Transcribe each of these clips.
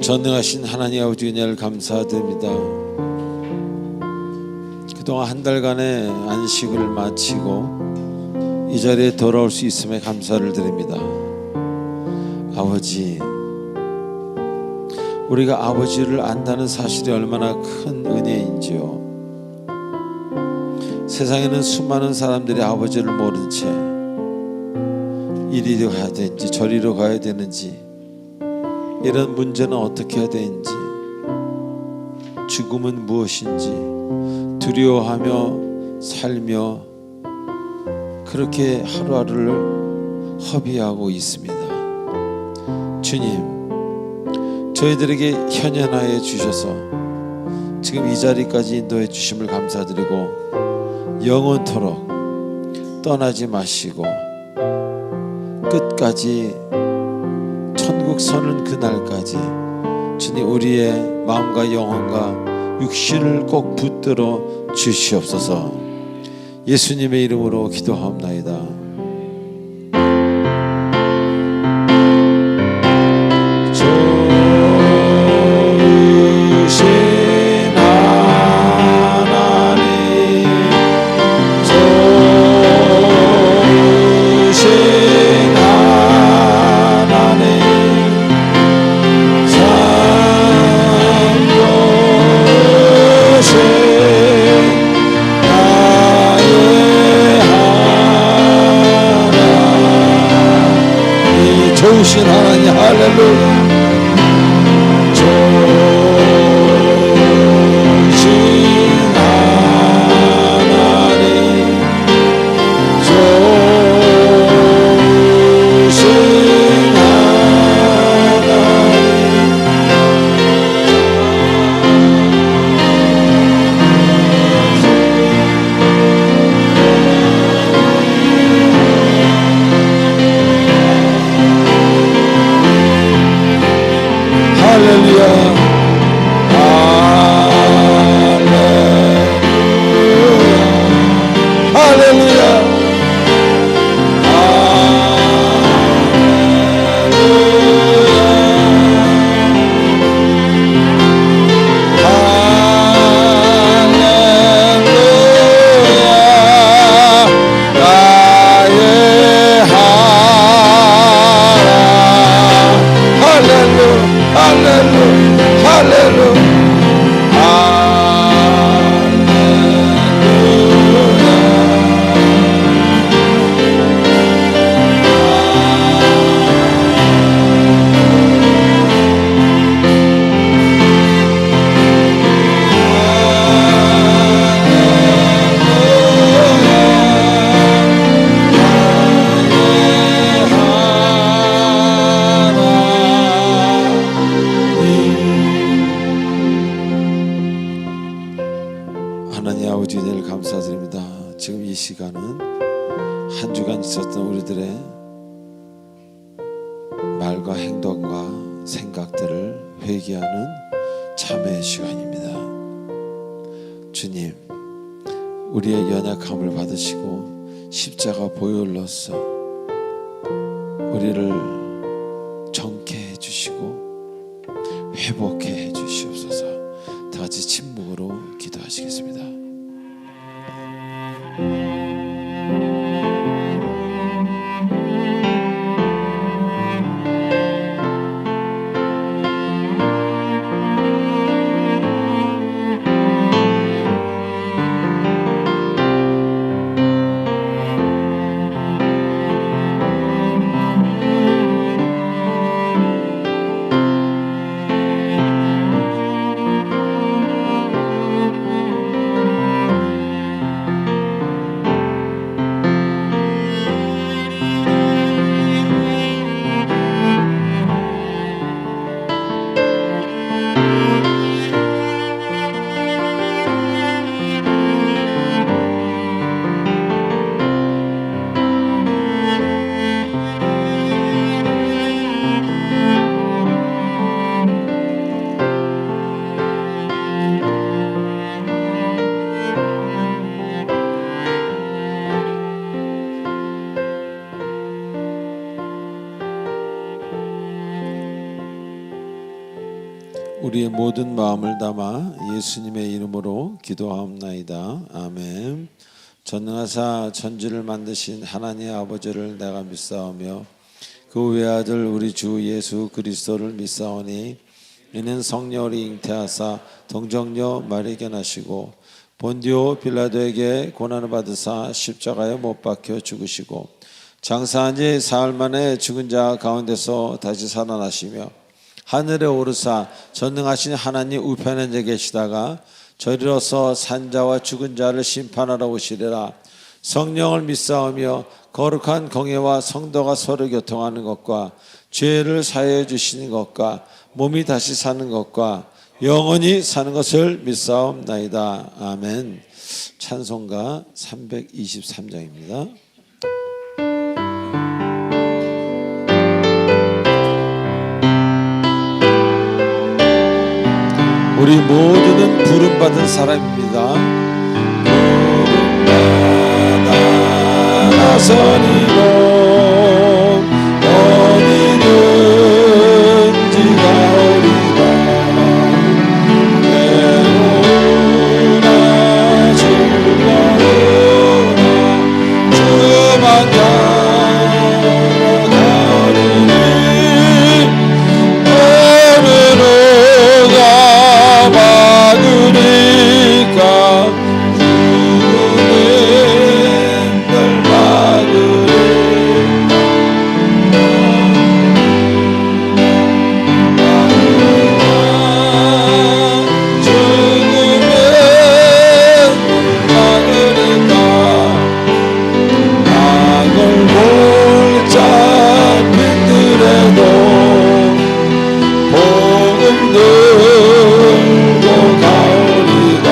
전능하신 하나님 아버지 은혜를 감사드립니다. 그동안 한 달간의 안식을 마치고 이 자리에 돌아올 수 있음에 감사를 드립니다. 아버지, 우리가 아버지를 안다는 사실이 얼마나 큰 은혜인지요. 세상에는 수많은 사람들이 아버지를 모른 채 이리로 가야 되는지 저리로 가야 되는지, 이런 문제는 어떻게 해야 되는지, 죽음은 무엇인지 두려워하며 살며 그렇게 하루하루를 허비하고 있습니다. 주님, 저희들에게 현현하여 주셔서 지금 이 자리까지 인도해 주심을 감사드리고, 영원토록 떠나지 마시고 끝까지 천국 서는 그날까지 주님 우리의 마음과 영혼과 육신을 꼭 붙들어 주시옵소서. 예수님의 이름으로 기도하옵나이다. 좋으신 하나님, 할렐루야. 좋으신 하나님, 좋으신 할렐루야. 하나님 아버지 은혜를 감사드립니다. 지금 이 시간은 한 주간 있었던 우리들의 말과 행동과 생각들을 회개하는 참회의 시간입니다. 주님, 우리의 연약함을 받으시고 십자가 보혈로서 우리를 정케 해주시고 회복해 주시옵소서. 다 같이 침묵으로 기도하시겠습니다. 우리의 모든 마음을 담아 예수님의 이름으로 기도하옵나이다. 아멘. 전능하사 천지를 만드신 하나님 아버지를 내가 믿사오며 그 외아들 우리 주 예수 그리스도를 믿사오니 이는 성령으로 잉태하사 동정녀 마리아에게 나시고 본디오 빌라도에게 고난을 받으사 십자가에 못 박혀 죽으시고 장사한 지 사흘 만에 죽은 자 가운데서 다시 살아나시며 하늘에 오르사 전능하신 하나님 우편에 앉아 계시다가 저리로서 산자와 죽은 자를 심판하러 오시리라. 성령을 믿사오며 거룩한 공예와 성도가 서로 교통하는 것과 죄를 사하여 주시는 것과 몸이 다시 사는 것과 영원히 사는 것을 믿사옵나이다. 아멘. 찬송가 323장입니다. 우리 모두는 부름받은 사람입니다. 부름받아 나서니로 어디든지 가오리다. 외로우나 즐거우나 주만 따라가리니 오늘은 막으니까 죽음을 막으리까 악을 골짜 빈들에도 복음 들고 가오리다.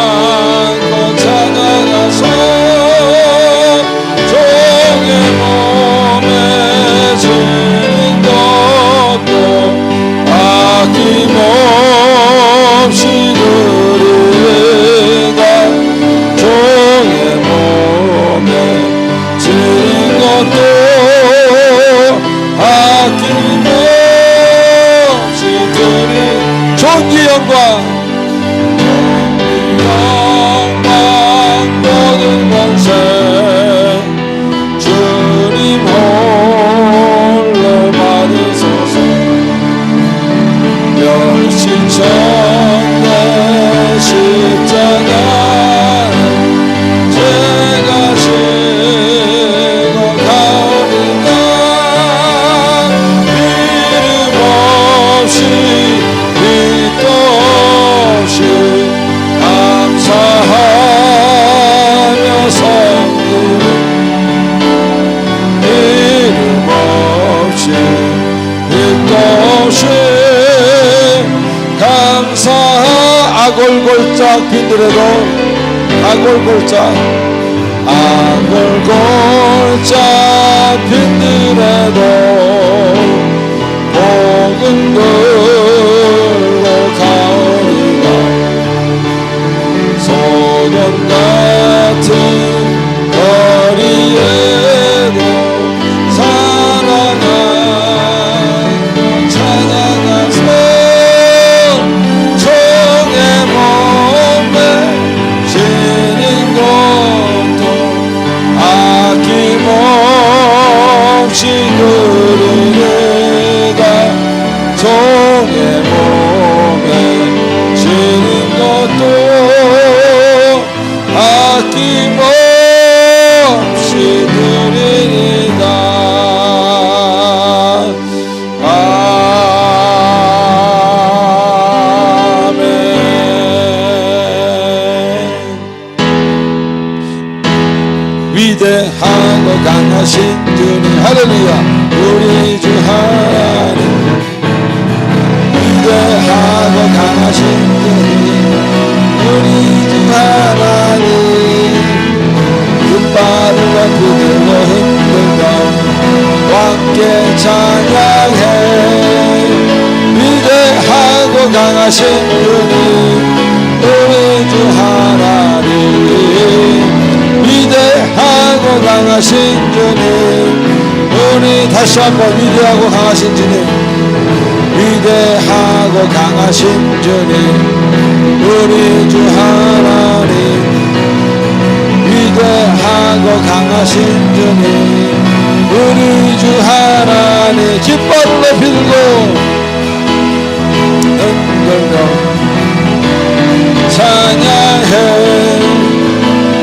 살아가고 찾아가서 종의 몸에 지는 것도 아낌없이 누리다. 종의 몸에 지는 것도 아낌없이 드리 존귀 영광 모든 권세 주님 홀로 받으소서. 멸시천대 십자가 죄가 지고 가오리까 이름 없이 빛도 없이 감사하며 섬기는 이름 없이 빛도 없이 아골골짝 빈들에도 아골골짝 빈들에도 복음 들고 가오리다. 소돔 같은 거리에도 살아가고 찾아가서 종의 몸에 지는 것도 아낌없이 누리리다. 종의 몸에 지는 것도 아낌없이 누리리다. 아멘. 위대하고 강하신 주님 할렐루야. 우리 주 하나님 위대하고 강하신 주님 우리 주 하나님 끝바늘과 그들로 힘든 가운데 함께 찬양해. 위대하고 강하신 주님 우리 주 하나님 한번 위대하고 강하신 주님, 위대하고 강하신 주님, 우리 주 하나님, 위대하고 강하신 주님, 우리 주 하나님, 깃발을 높이 들고 흔들며 찬양해.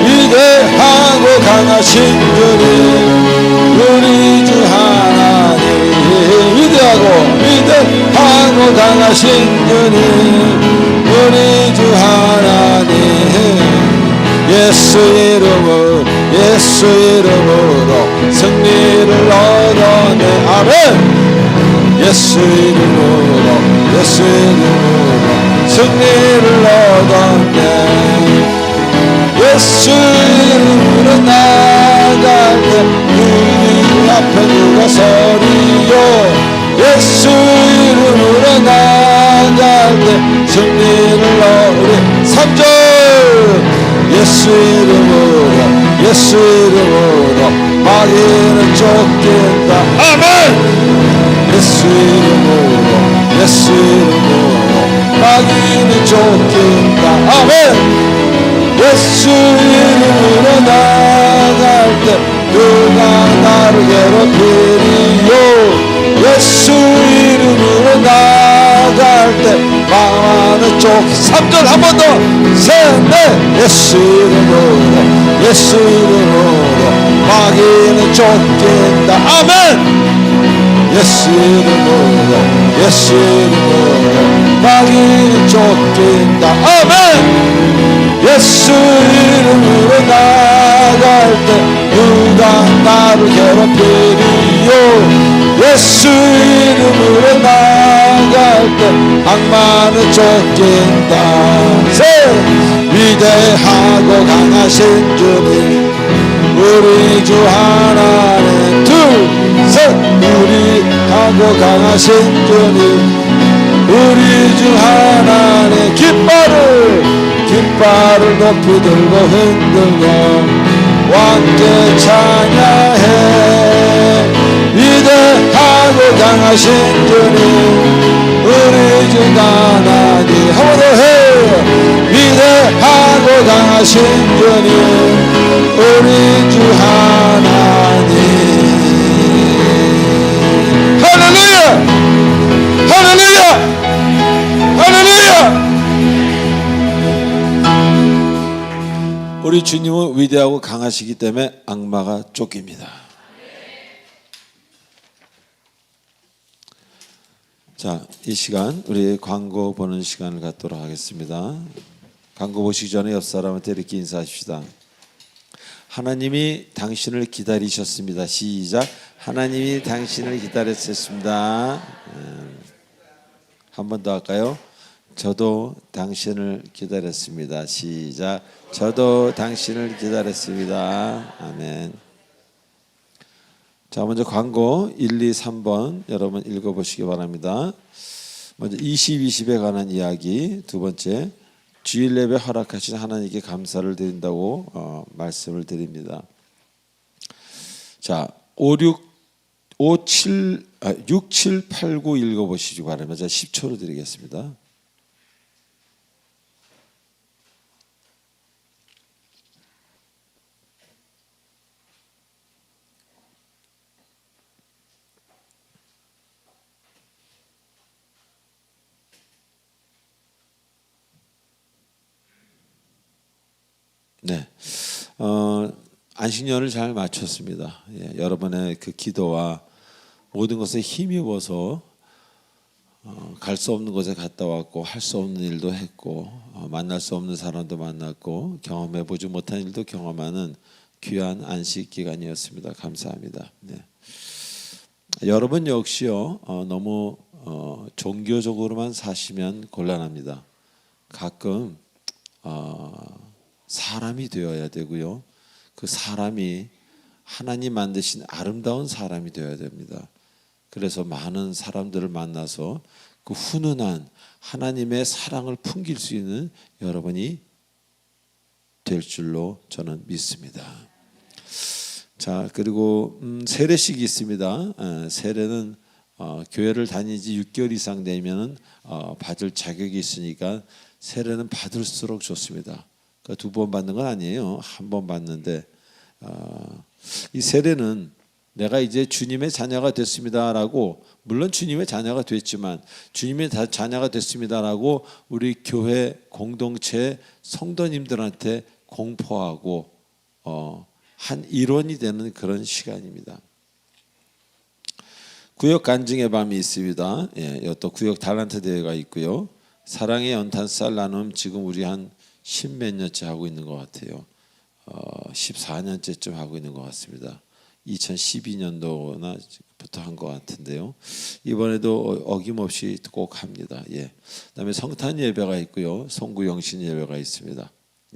위대하고 강하신 주님, 우리 주 하나님, 위대하고 강하신 주님, 우리 주 하나님, 예수 이름으로 승리를 얻어내. 아멘. 예수 이름으로 승리를 얻었네. 예수 이름으로 나아갈 때 우리 앞에 누가 서리요. 예수 이름으로 나아갈 때 승리를 얻으리. 3절 예수 이름으로 마귀는 쫓긴다. 아멘. 예수 이름으로 마귀는 쫓긴다. 아멘. 예수 이름으로 나아갈 때 누가 나를 괴롭히리요. 예수 이름으로 나아갈 때 망하는 쪽. 3절 한 번 더. 셋넷. 예수 이름으로 마귀는 쫓긴다. 아멘. 예수 이름으로 마귀는 쫓긴다. 아멘. 예수 이름으로 나아갈 때 누가 나를 괴롭히리요. 예수 이름으로 나아갈 때 악마는 쫓긴다. 셋. 위대하고 강하신 주님, 우리 주 하나님. 둘, 셋. 위대하고 강하신 주님, 우리 주 하나님. 깃발을 높이 들고 흔들며 왕께 찬양해. 위대하고 강하신 주님, 우리 주 하나님. 한 번 더 해. 위대하고 강하신 주님, 우리 주 하나님. 할렐루야, 할렐루야, 할렐루야. 우리 주님은 위대하고 강하시기 때문에 악마가 쫓깁니다. 자, 이 시간 우리 광고 보는 시간을 갖도록 하겠습니다. 광고 보시기 전에 옆 사람한테 이렇게 인사하십시다. 하나님이 당신을 기다리셨습니다. 시작. 하나님이 당신을 기다렸습니다. 한 번 더 할까요? 저도 당신을 기다렸습니다. 시작. 저도 당신을 기다렸습니다. 아멘. 자, 먼저 광고 1, 2, 3번 여러분 읽어보시기 바랍니다. 먼저 20에 관한 이야기. 두 번째, 주일 예배 허락하신 하나님께 감사를 드린다고 말씀을 드립니다. 자, 6, 7, 8, 9 읽어보시기 바랍니다. 제가 10초로 드리겠습니다. 네, 안식년을 잘 마쳤습니다. 예, 여러분의 그 기도와 모든 것에 힘입어서 갈 수 없는 곳에 갔다 왔고 할 수 없는 일도 했고 만날 수 없는 사람도 만났고 경험해 보지 못한 일도 경험하는 귀한 안식 기간이었습니다. 감사합니다. 네. 여러분 역시요 너무 종교적으로만 사시면 곤란합니다. 가끔 사람이 되어야 되고요. 그 사람이 하나님 만드신 아름다운 사람이 되어야 됩니다. 그래서 많은 사람들을 만나서 그 훈훈한 하나님의 사랑을 풍길 수 있는 여러분이 될 줄로 저는 믿습니다. 자, 그리고 세례식이 있습니다. 세례는 교회를 다니지 6개월 이상 되면은 받을 자격이 있으니까 세례는 받을수록 좋습니다. 그러니까 2번 받는 건 아니에요. 1번 받는데 이 세례는 내가 이제 주님의 자녀가 됐습니다라고, 물론 주님의 자녀가 됐지만 주님의 자녀가 됐습니다라고 우리 교회 공동체 성도님들한테 공포하고 한 일원이 되는 그런 시간입니다. 구역 간증의 밤이 있습니다. 예, 또 구역 달란트 대회가 있고요. 사랑의 연탄 쌀 나눔 지금 우리 한 10몇 년째 하고 있는 것 같아요. 14년째쯤 하고 있는 것 같습니다. 2012년도나부터 한 것 같은데요. 이번에도 어김없이 꼭 합니다. 예. 그다음에 성탄 예배가 있고요. 송구 영신 예배가 있습니다.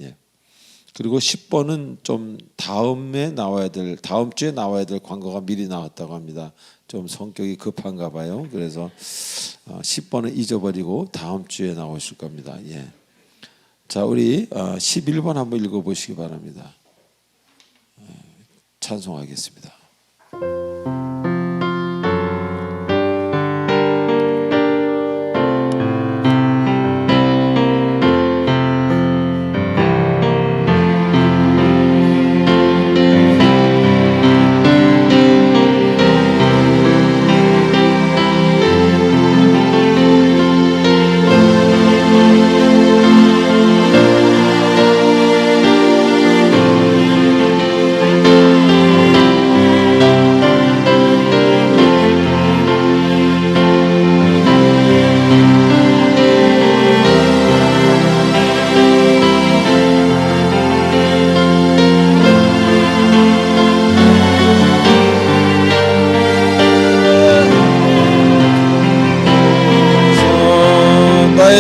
예. 그리고 10번은 좀 다음 주에 나와야 될 광고가 미리 나왔다고 합니다. 좀 성격이 급한가 봐요. 그래서 10번은 잊어버리고 다음 주에 나오실 겁니다. 예. 자, 우리 11번 한번 읽어보시기 바랍니다. 찬송하겠습니다.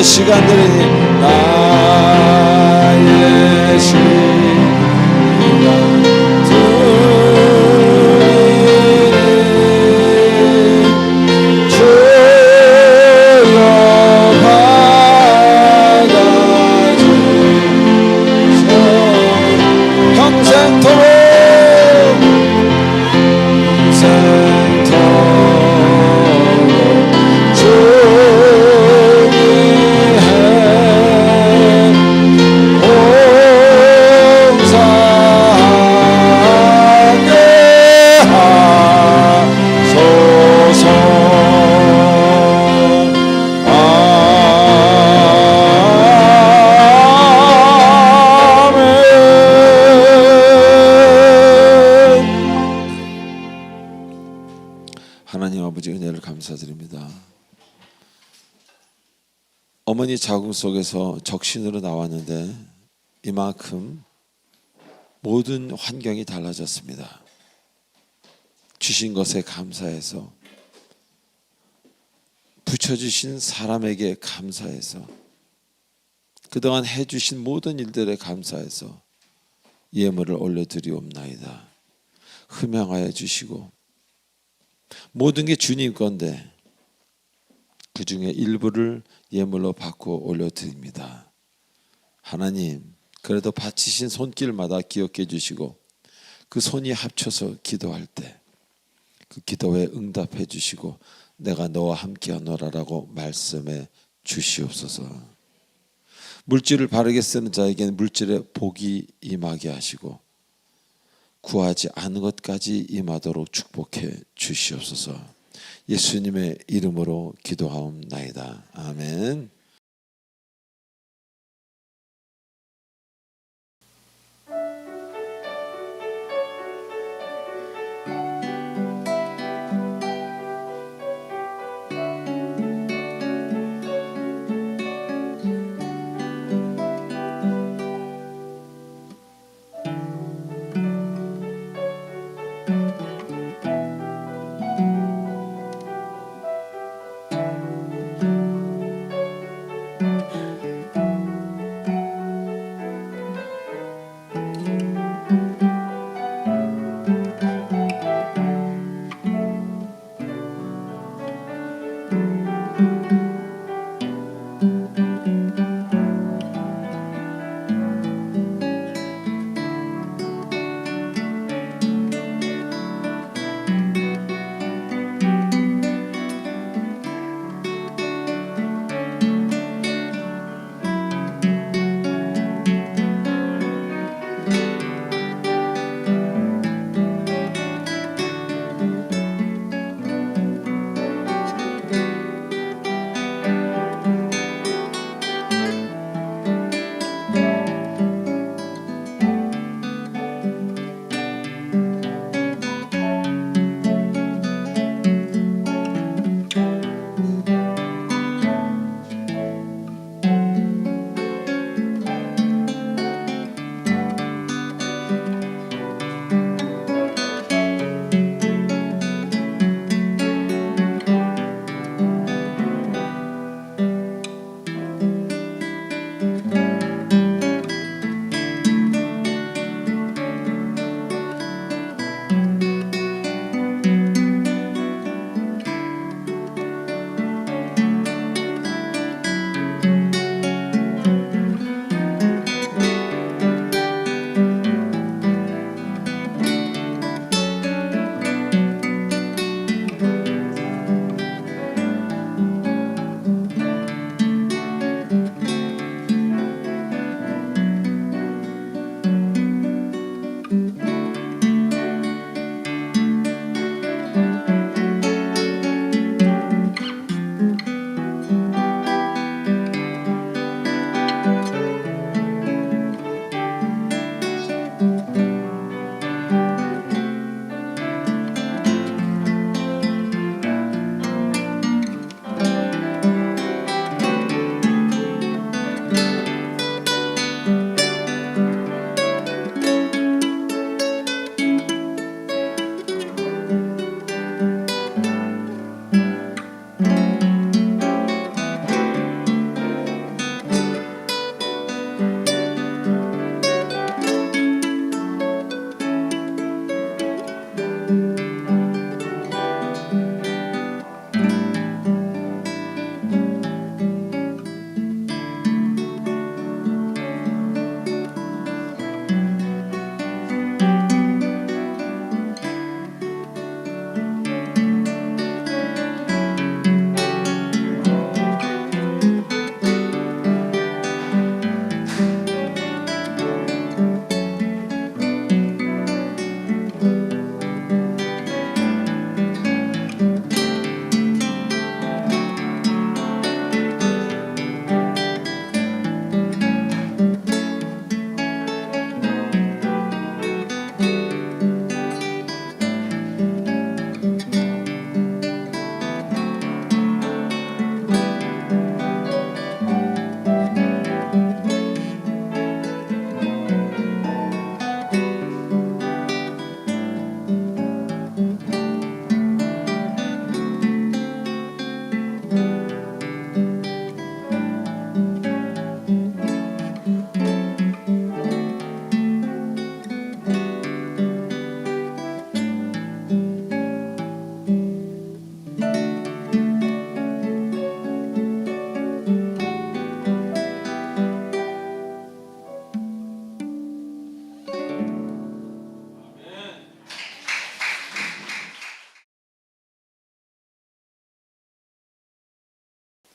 시간들이 나의 시간 주여 받아주셔 평생토록 하나님 아버지 은혜를 감사드립니다. 어머니 자궁 속에서 적신으로 나왔는데 이만큼 모든 환경이 달라졌습니다. 주신 것에 감사해서, 붙여주신 사람에게 감사해서, 그동안 해주신 모든 일들에 감사해서 예물을 올려드리옵나이다. 흠양하여 주시고 모든 게 주님 건데 그 중에 일부를 예물로 받고 올려드립니다. 하나님, 그래도 바치신 손길마다 기억해 주시고 그 손이 합쳐서 기도할 때 그 기도에 응답해 주시고 내가 너와 함께하노라라고 말씀해 주시옵소서. 물질을 바르게 쓰는 자에게는 물질의 복이 임하게 하시고 구하지 않은 것까지 임하도록 축복해 주시옵소서. 예수님의 이름으로 기도하옵나이다. 아멘.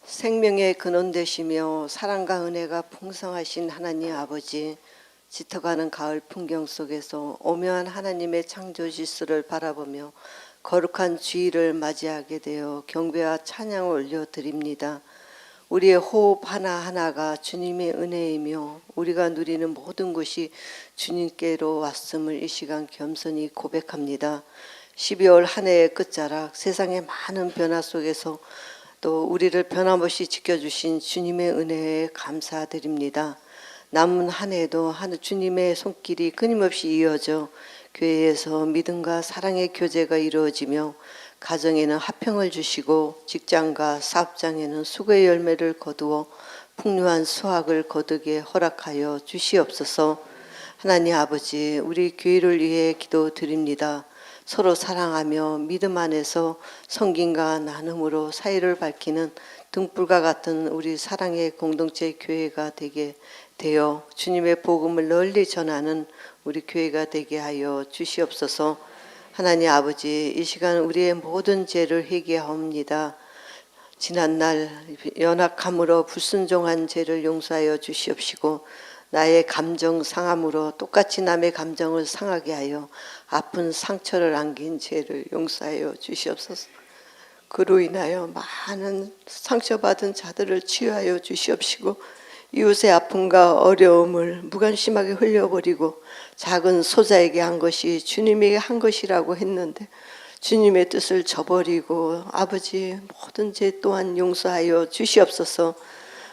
생명의 근원 되시며 사랑과 은혜가 풍성하신 하나님 아버지, 짙어가는 가을 풍경 속에서 오묘한 하나님의 창조 질서를 바라보며 거룩한 주일을 맞이하게 되어 경배와 찬양을 올려드립니다. 우리의 호흡 하나하나가 주님의 은혜이며 우리가 누리는 모든 것이 주님께로 왔음을 이 시간 겸손히 고백합니다. 12월 한 해의 끝자락, 세상의 많은 변화 속에서 또 우리를 변함없이 지켜주신 주님의 은혜에 감사드립니다. 남은 한 해도 주님의 손길이 끊임없이 이어져 교회에서 믿음과 사랑의 교제가 이루어지며 가정에는 화평을 주시고 직장과 사업장에는 수고의 열매를 거두어 풍요한 수확을 거두게 허락하여 주시옵소서. 하나님 아버지, 우리 교회를 위해 기도드립니다. 서로 사랑하며 믿음 안에서 성김과 나눔으로 사이를 밝히는 등불과 같은 우리 사랑의 공동체 교회가 되게 되어 주님의 복음을 널리 전하는 우리 교회가 되게 하여 주시옵소서. 하나님 아버지, 이 시간 우리의 모든 죄를 회개하옵니다. 지난날 연약함으로 불순종한 죄를 용서하여 주시옵시고 나의 감정 상함으로 똑같이 남의 감정을 상하게 하여 아픈 상처를 안긴 죄를 용서하여 주시옵소서. 그로 인하여 많은 상처받은 자들을 치유하여 주시옵시고 이웃의 아픔과 어려움을 무관심하게 흘려버리고 작은 소자에게 한 것이 주님에게 한 것이라고 했는데 주님의 뜻을 저버리고 아버지 모든 죄 또한 용서하여 주시옵소서.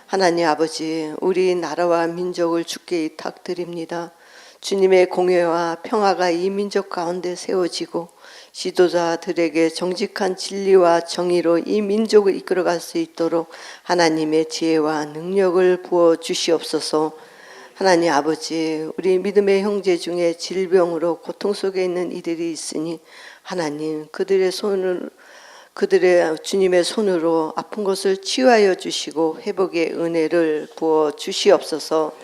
하나님 아버지, 우리 나라와 민족을 주께 위탁드립니다. 주님의 공의와 평화가 이 민족 가운데 세워지고 지도자들에게 정직한 진리와 정의로 이 민족을 이끌어갈 수 있도록 하나님의 지혜와 능력을 부어 주시옵소서. 하나님 아버지, 우리 믿음의 형제 중에 질병으로 고통 속에 있는 이들이 있으니 하나님 그들의 주님의 손으로 아픈 것을 치유하여 주시고 회복의 은혜를 부어 주시옵소서.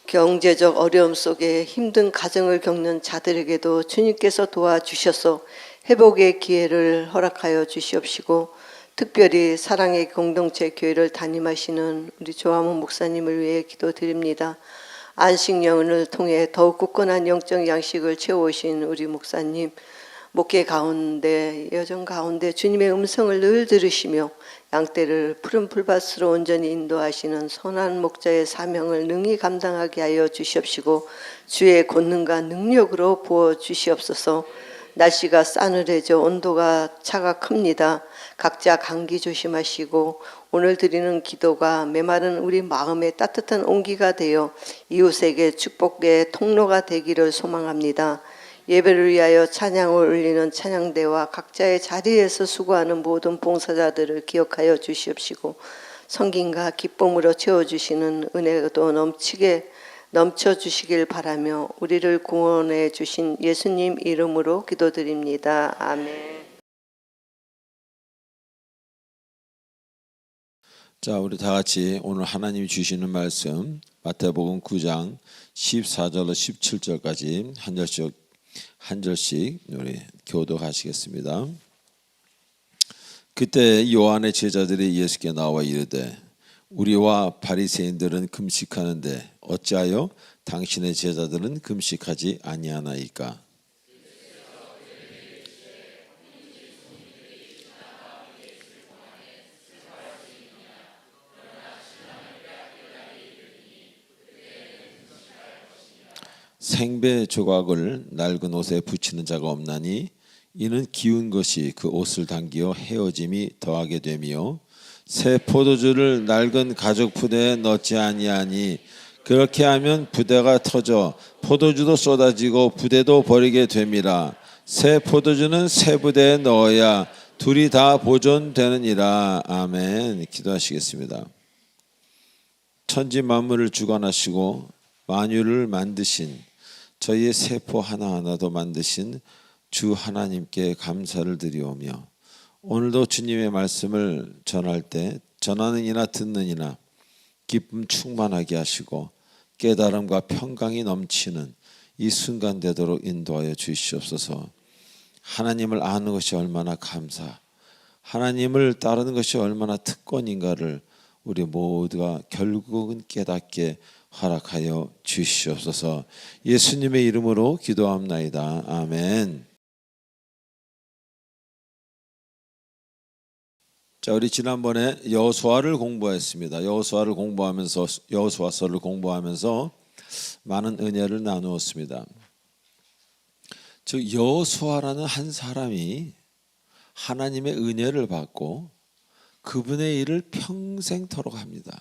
경제적 어려움 속에 힘든 가정을 겪는 자들에게도 주님께서 도와주셔서 회복의 기회를 허락하여 주시옵시고 특별히 사랑의 공동체 교회를 담임하시는 우리 조화문 목사님을 위해 기도드립니다. 안식년을 통해 더욱 굳건한 영적 양식을 채워오신 우리 목사님, 목회 가운데 여정 가운데 주님의 음성을 늘 들으시며 양떼를 푸른 풀밭으로 온전히 인도하시는 선한 목자의 사명을 능히 감당하게 하여 주시옵시고 주의 권능과 능력으로 부어 주시옵소서. 날씨가 싸늘해져 온도가 차가 큽니다. 각자 감기 조심하시고 오늘 드리는 기도가 메마른 우리 마음에 따뜻한 온기가 되어 이웃에게 축복의 통로가 되기를 소망합니다. 예배를 위하여 찬양을 올리는 찬양대와 각자의 자리에서 수고하는 모든 봉사자들을 기억하여 주시옵시고 성김과 기쁨으로 채워주시는 은혜도 넘쳐주시길 바라며 우리를 구원해 주신 예수님 이름으로 기도드립니다. 아멘. 자, 우리 다 같이 오늘 하나님이 주시는 말씀 마태복음 9장 14절로 17절까지 한 절씩 우리 교독하시겠습니다. 그때 요한의 제자들이 예수께 나와 이르되 우리와 바리새인들은 금식하는데 어찌하여 당신의 제자들은 금식하지 아니하나이까? 생배 조각을 낡은 옷에 붙이는 자가 없나니 이는 기운 것이 그 옷을 당기어 헤어짐이 더하게 되며 새 포도주를 낡은 가죽 부대에 넣지 아니하니 그렇게 하면 부대가 터져 포도주도 쏟아지고 부대도 버리게 됨이라. 새 포도주는 새 부대에 넣어야 둘이 다 보존되느니라. 아멘. 기도하시겠습니다. 천지 만물을 주관하시고 만유를 만드신 저희의 세포 하나하나도 만드신 주 하나님께 감사를 드리오며 오늘도 주님의 말씀을 전할 때 전하는 이나 듣는 이나 기쁨 충만하게 하시고 깨달음과 평강이 넘치는 이 순간 되도록 인도하여 주시옵소서. 하나님을 아는 것이 얼마나 하나님을 따르는 것이 얼마나 특권인가를 우리 모두가 결국은 깨닫게 허락하여 주시옵소서. 예수님의 이름으로 기도합나이다. 아멘. 자, 우리 지난번에 여호수아를 공부했습니다. 여호수아서를 공부하면서 많은 은혜를 나누었습니다. 즉 여호수아라는 한 사람이 하나님의 은혜를 받고 그분의 일을 평생토록 합니다.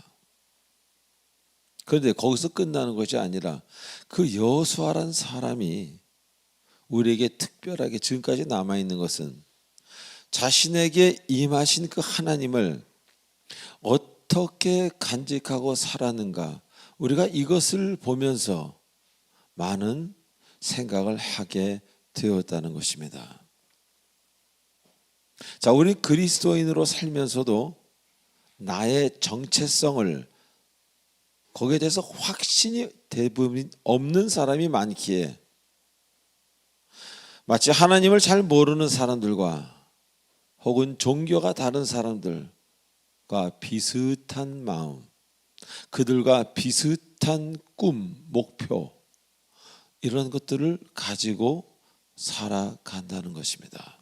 그런데 거기서 끝나는 것이 아니라 그 여호수아라는 사람이 우리에게 특별하게 지금까지 남아있는 것은 자신에게 임하신 그 하나님을 어떻게 간직하고 살았는가, 우리가 이것을 보면서 많은 생각을 하게 되었다는 것입니다. 자, 우리 그리스도인으로 살면서도 나의 정체성을 거기에 대해서 확신이 대부분 없는 사람이 많기에 마치 하나님을 잘 모르는 사람들과 혹은 종교가 다른 사람들과 비슷한 마음, 그들과 비슷한 꿈, 목표, 이런 것들을 가지고 살아간다는 것입니다.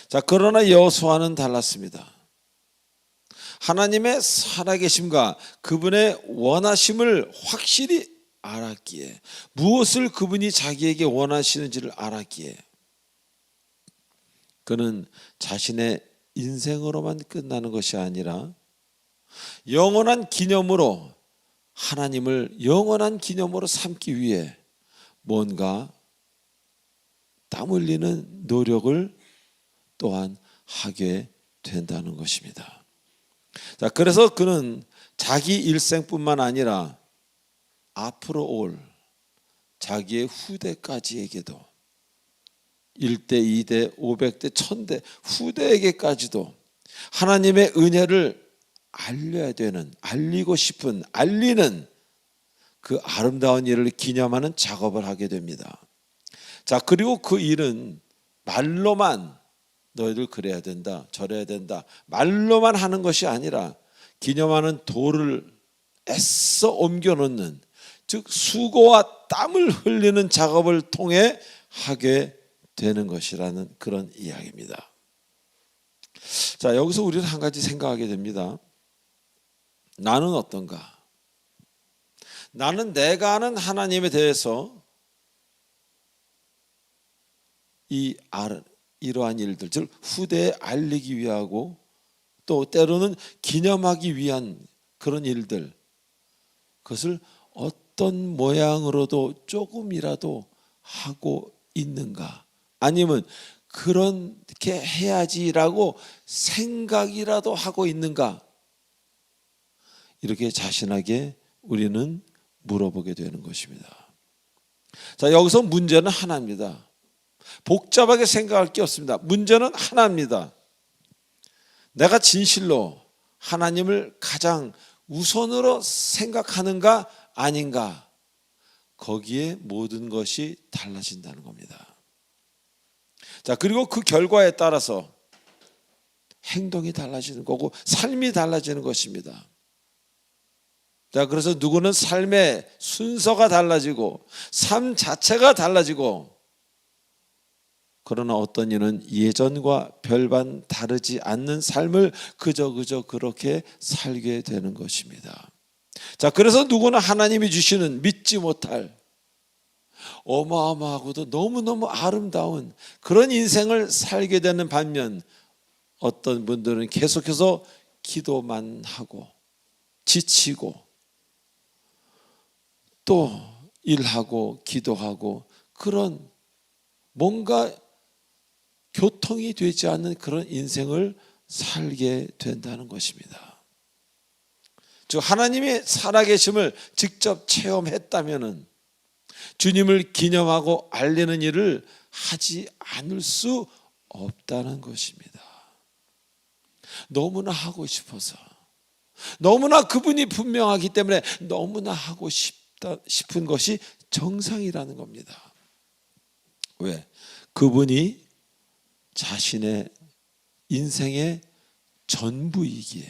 자, 그러나 여호수아는 달랐습니다. 하나님의 살아계심과 그분의 원하심을 확실히 알았기에, 무엇을 그분이 자기에게 원하시는지를 알았기에 그는 자신의 인생으로만 끝나는 것이 아니라 영원한 기념으로, 하나님을 영원한 기념으로 삼기 위해 뭔가 땀 흘리는 노력을 또한 하게 된다는 것입니다. 자, 그래서 그는 자기 일생뿐만 아니라 앞으로 올 자기의 후대까지에게도 1대, 2대, 500대, 1000대 후대에게까지도 하나님의 은혜를 알려야 되는, 알리고 싶은, 알리는 그 아름다운 일을 기념하는 작업을 하게 됩니다. 자, 그리고 그 일은 말로만 너희들 그래야 된다, 저래야 된다, 말로만 하는 것이 아니라 기념하는 돌을 애써 옮겨놓는, 즉 수고와 땀을 흘리는 작업을 통해 하게 되는 것이라는 그런 이야기입니다. 자, 여기서 우리는 한 가지 생각하게 됩니다. 나는 어떤가? 나는 내가 아는 하나님에 대해서 이러한 일들, 즉 후대에 알리기 위하고 또 때로는 기념하기 위한 그런 일들, 그것을 어떤 모양으로도 조금이라도 하고 있는가? 아니면 그렇게 해야지라고 생각이라도 하고 있는가? 이렇게 자신에게 우리는 물어보게 되는 것입니다. 자, 여기서 문제는 하나입니다. 복잡하게 생각할 게 없습니다. 문제는 하나입니다. 내가 진실로 하나님을 가장 우선으로 생각하는가 아닌가, 거기에 모든 것이 달라진다는 겁니다. 자, 그리고 그 결과에 따라서 행동이 달라지는 거고 삶이 달라지는 것입니다. 자, 그래서 누구는 삶의 순서가 달라지고 삶 자체가 달라지고, 그러나 어떤 이는 예전과 별반 다르지 않는 삶을 그저 그렇게 살게 되는 것입니다. 자, 그래서 누구는 하나님이 주시는 믿지 못할 어마어마하고도 너무너무 아름다운 그런 인생을 살게 되는 반면, 어떤 분들은 계속해서 기도만 하고 지치고 또 일하고 기도하고 그런 뭔가 교통이 되지 않는 그런 인생을 살게 된다는 것입니다. 즉 하나님의 살아계심을 직접 체험했다면은 주님을 기념하고 알리는 일을 하지 않을 수 없다는 것입니다. 너무나 하고 싶어서, 너무나 그분이 분명하기 때문에 너무나 하고 싶은 것이 정상이라는 겁니다. 왜? 그분이 자신의 인생의 전부이기에.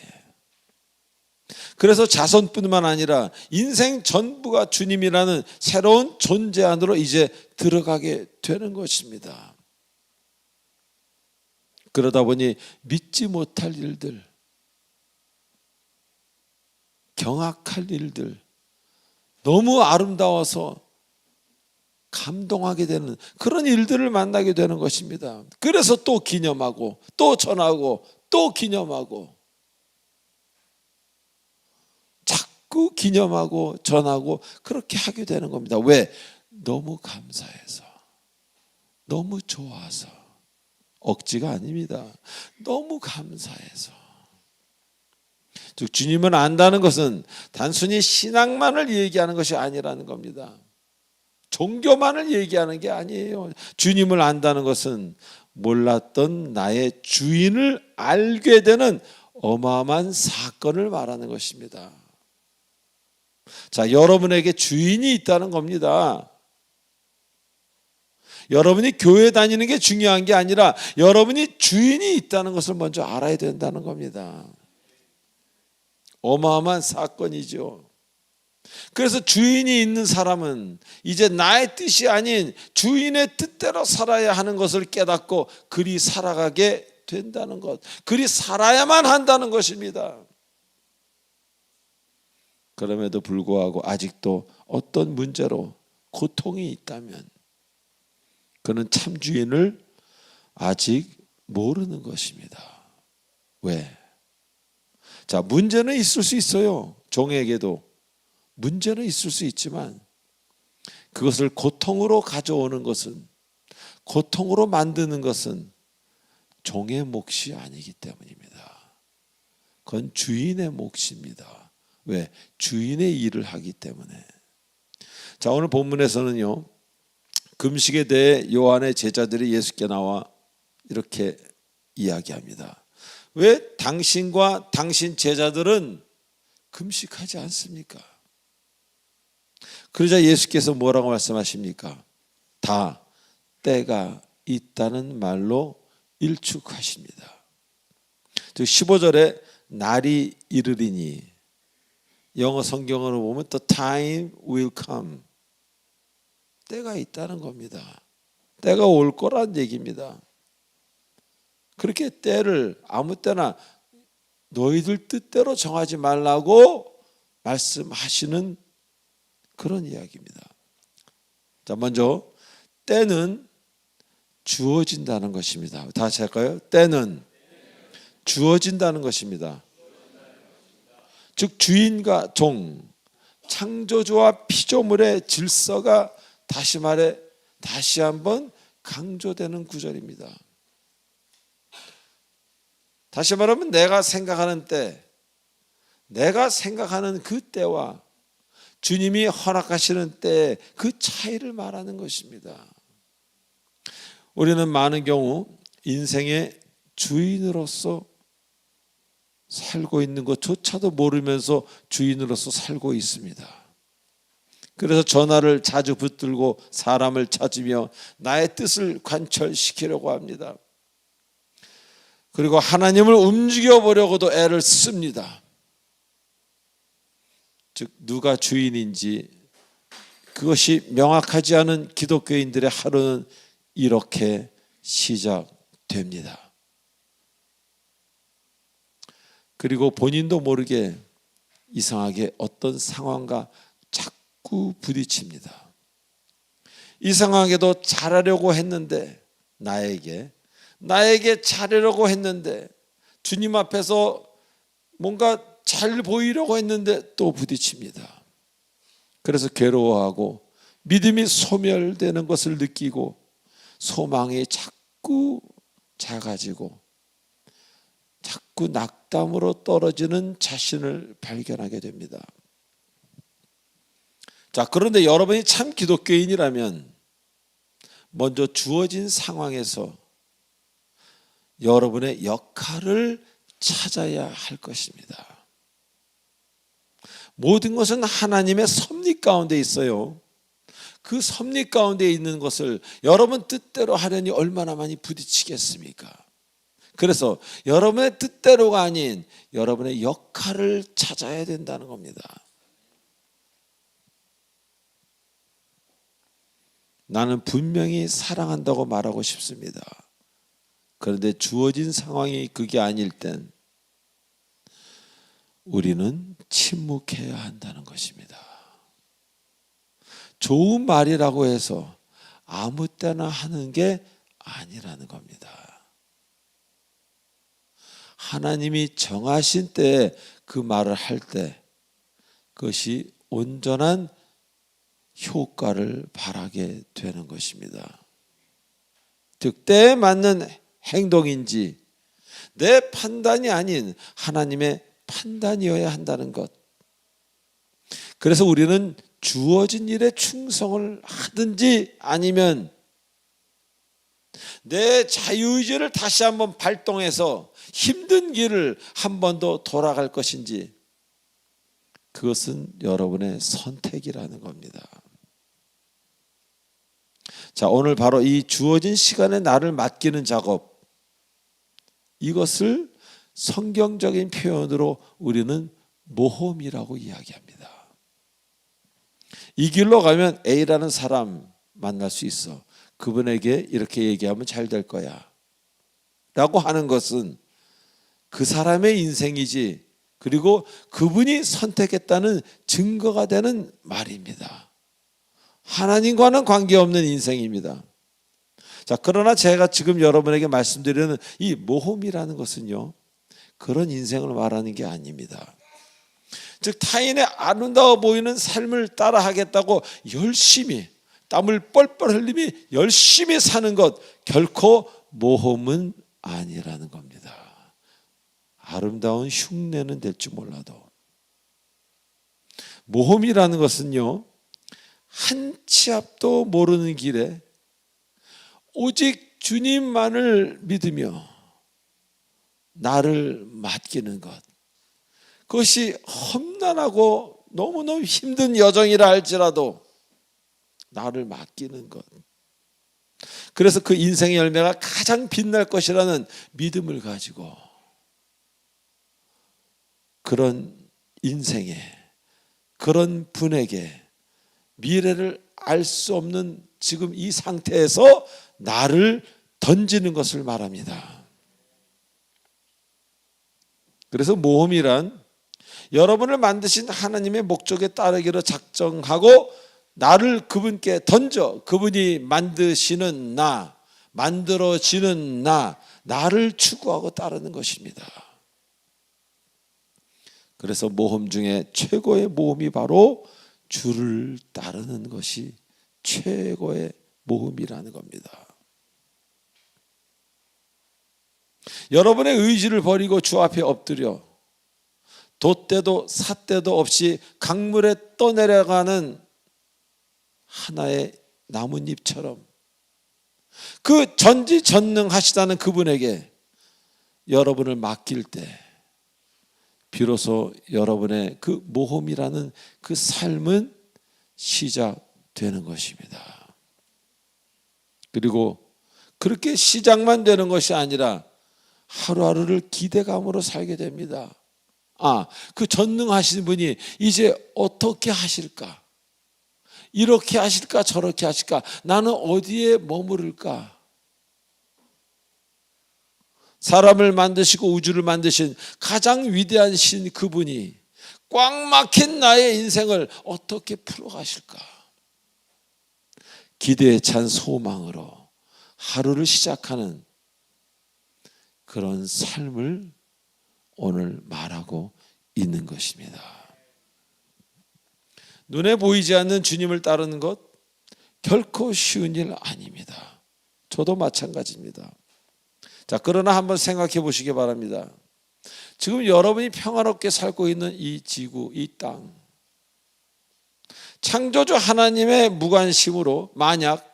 그래서 자손뿐만 아니라 인생 전부가 주님이라는 새로운 존재 안으로 이제 들어가게 되는 것입니다. 그러다 보니 믿지 못할 일들, 경악할 일들, 너무 아름다워서 감동하게 되는 그런 일들을 만나게 되는 것입니다. 그래서 또 기념하고 또 전하고 또 기념하고 자꾸 기념하고 전하고 그렇게 하게 되는 겁니다. 왜? 너무 감사해서, 너무 좋아서. 억지가 아닙니다. 너무 감사해서. 즉 주님을 안다는 것은 단순히 신앙만을 얘기하는 것이 아니라는 겁니다. 종교만을 얘기하는 게 아니에요. 주님을 안다는 것은 몰랐던 나의 주인을 알게 되는 어마어마한 사건을 말하는 것입니다. 자, 여러분에게 주인이 있다는 겁니다. 여러분이 교회 다니는 게 중요한 게 아니라 여러분이 주인이 있다는 것을 먼저 알아야 된다는 겁니다. 어마어마한 사건이죠. 그래서 주인이 있는 사람은 이제 나의 뜻이 아닌 주인의 뜻대로 살아야 하는 것을 깨닫고 그리 살아가게 된다는 것, 그리 살아야만 한다는 것입니다. 그럼에도 불구하고 아직도 어떤 문제로 고통이 있다면 그는 참 주인을 아직 모르는 것입니다. 왜? 자, 문제는 있을 수 있어요. 종에게도 문제는 있을 수 있지만 그것을 고통으로 가져오는 것은, 고통으로 만드는 것은 종의 몫이 아니기 때문입니다. 그건 주인의 몫입니다. 왜? 주인의 일을 하기 때문에. 자, 오늘 본문에서는요, 금식에 대해 요한의 제자들이 예수께 나와 이렇게 이야기합니다. 왜 당신과 당신 제자들은 금식하지 않습니까? 그러자 예수께서 뭐라고 말씀하십니까? 다 때가 있다는 말로 일축하십니다. 즉 15절에 날이 이르리니, 영어 성경으로 보면 the time will come, 때가 있다는 겁니다. 때가 올 거란 얘기입니다. 그렇게 때를 아무 때나 너희들 뜻대로 정하지 말라고 말씀하시는 그런 이야기입니다. 자, 먼저 때는 주어진다는 것입니다. 다시 할까요? 때는 주어진다는 것입니다. 즉 주인과 종, 창조주와 피조물의 질서가 다시 한번 강조되는 구절입니다. 다시 말하면 내가 생각하는 때, 내가 생각하는 그 때와 주님이 허락하시는 때의 그 차이를 말하는 것입니다. 우리는 많은 경우 인생의 주인으로서 살고 있는 것조차도 모르면서 주인으로서 살고 있습니다. 그래서 전화를 자주 붙들고 사람을 찾으며 나의 뜻을 관철시키려고 합니다. 그리고 하나님을 움직여보려고도 애를 씁니다. 즉 누가 주인인지 그것이 명확하지 않은 기독교인들의 하루는 이렇게 시작됩니다. 그리고 본인도 모르게 이상하게 어떤 상황과 자꾸 부딪힙니다. 이상하게도 잘하려고 했는데, 나에게 잘하려고 했는데, 주님 앞에서 뭔가 잘 보이려고 했는데 또 부딪힙니다. 그래서 괴로워하고 믿음이 소멸되는 것을 느끼고 소망이 자꾸 작아지고 자꾸 낙담으로 떨어지는 자신을 발견하게 됩니다. 자, 그런데 여러분이 참 기독교인이라면 먼저 주어진 상황에서 여러분의 역할을 찾아야 할 것입니다. 모든 것은 하나님의 섭리 가운데 있어요. 그 섭리 가운데 있는 것을 여러분 뜻대로 하려니 얼마나 많이 부딪히겠습니까? 그래서 여러분의 뜻대로가 아닌 여러분의 역할을 찾아야 된다는 겁니다. 나는 분명히 사랑한다고 말하고 싶습니다. 그런데 주어진 상황이 그게 아닐 땐 우리는 침묵해야 한다는 것입니다. 좋은 말이라고 해서 아무 때나 하는 게 아니라는 겁니다. 하나님이 정하신 때에 그 말을 할 때 그것이 온전한 효과를 발하게 되는 것입니다. 즉 때에 맞는 행동인지 내 판단이 아닌 하나님의 판단이어야 한다는 것. 그래서 우리는 주어진 일에 충성을 하든지 아니면 내 자유의지를 다시 한번 발동해서 힘든 길을 한 번 더 돌아갈 것인지 그것은 여러분의 선택이라는 겁니다. 자, 오늘 바로 이 주어진 시간에 나를 맡기는 작업, 이것을 성경적인 표현으로 우리는 모험이라고 이야기합니다. 이 길로 가면 A라는 사람 만날 수 있어. 그분에게 이렇게 얘기하면 잘 될 거야 라고 하는 것은 그 사람의 인생이지, 그리고 그분이 선택했다는 증거가 되는 말입니다. 하나님과는 관계없는 인생입니다. 자, 그러나 제가 지금 여러분에게 말씀드리는 이 모험이라는 것은요, 그런 인생을 말하는 게 아닙니다. 즉 타인의 아름다워 보이는 삶을 따라하겠다고 열심히 땀을 뻘뻘 흘리며 열심히 사는 것, 결코 모험은 아니라는 겁니다. 아름다운 흉내는 될지 몰라도 모험이라는 것은요, 한 치 앞도 모르는 길에 오직 주님만을 믿으며 나를 맡기는 것, 그것이 험난하고 너무너무 힘든 여정이라 할지라도 나를 맡기는 것. 그래서 그 인생의 열매가 가장 빛날 것이라는 믿음을 가지고 그런 인생에, 그런 분에게 미래를 알 수 없는 지금 이 상태에서 나를 던지는 것을 말합니다. 그래서 모험이란 여러분을 만드신 하나님의 목적에 따르기로 작정하고 나를 그분께 던져 그분이 만드시는 나, 만들어지는 나를 추구하고 따르는 것입니다. 그래서 모험 중에 최고의 모험이 바로 주를 따르는 것이 최고의 모험이라는 겁니다. 여러분의 의지를 버리고 주 앞에 엎드려 돛대도 삿대도 없이 강물에 떠내려가는 하나의 나뭇잎처럼 그 전지전능하시다는 그분에게 여러분을 맡길 때 비로소 여러분의 그 모험이라는 그 삶은 시작되는 것입니다. 그리고 그렇게 시작만 되는 것이 아니라 하루하루를 기대감으로 살게 됩니다. 그 전능하신 분이 이제 어떻게 하실까? 이렇게 하실까? 저렇게 하실까? 나는 어디에 머무를까? 사람을 만드시고 우주를 만드신 가장 위대한 신 그분이 꽉 막힌 나의 인생을 어떻게 풀어가실까? 기대에 찬 소망으로 하루를 시작하는 그런 삶을 오늘 말하고 있는 것입니다. 눈에 보이지 않는 주님을 따르는 것 결코 쉬운 일 아닙니다. 저도 마찬가지입니다. 자, 그러나 한번 생각해 보시기 바랍니다. 지금 여러분이 평화롭게 살고 있는 이 지구, 이 땅, 창조주 하나님의 무관심으로 만약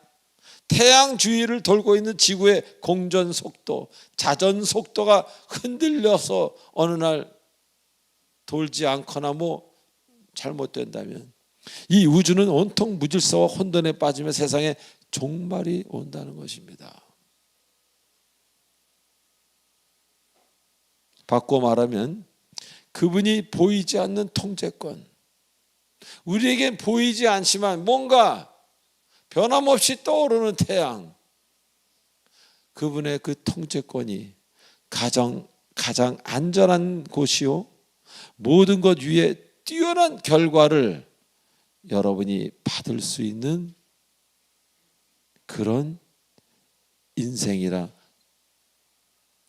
태양 주위를 돌고 있는 지구의 공전 속도, 자전 속도가 흔들려서 어느 날 돌지 않거나 잘못된다면 이 우주는 온통 무질서와 혼돈에 빠지며 세상에 종말이 온다는 것입니다. 바꿔 말하면 그분이 보이지 않는 통제권, 우리에겐 보이지 않지만 뭔가 변함없이 떠오르는 태양, 그분의 그 통제권이 가장 안전한 곳이요, 모든 것 위에 뛰어난 결과를 여러분이 받을 수 있는 그런 인생이라,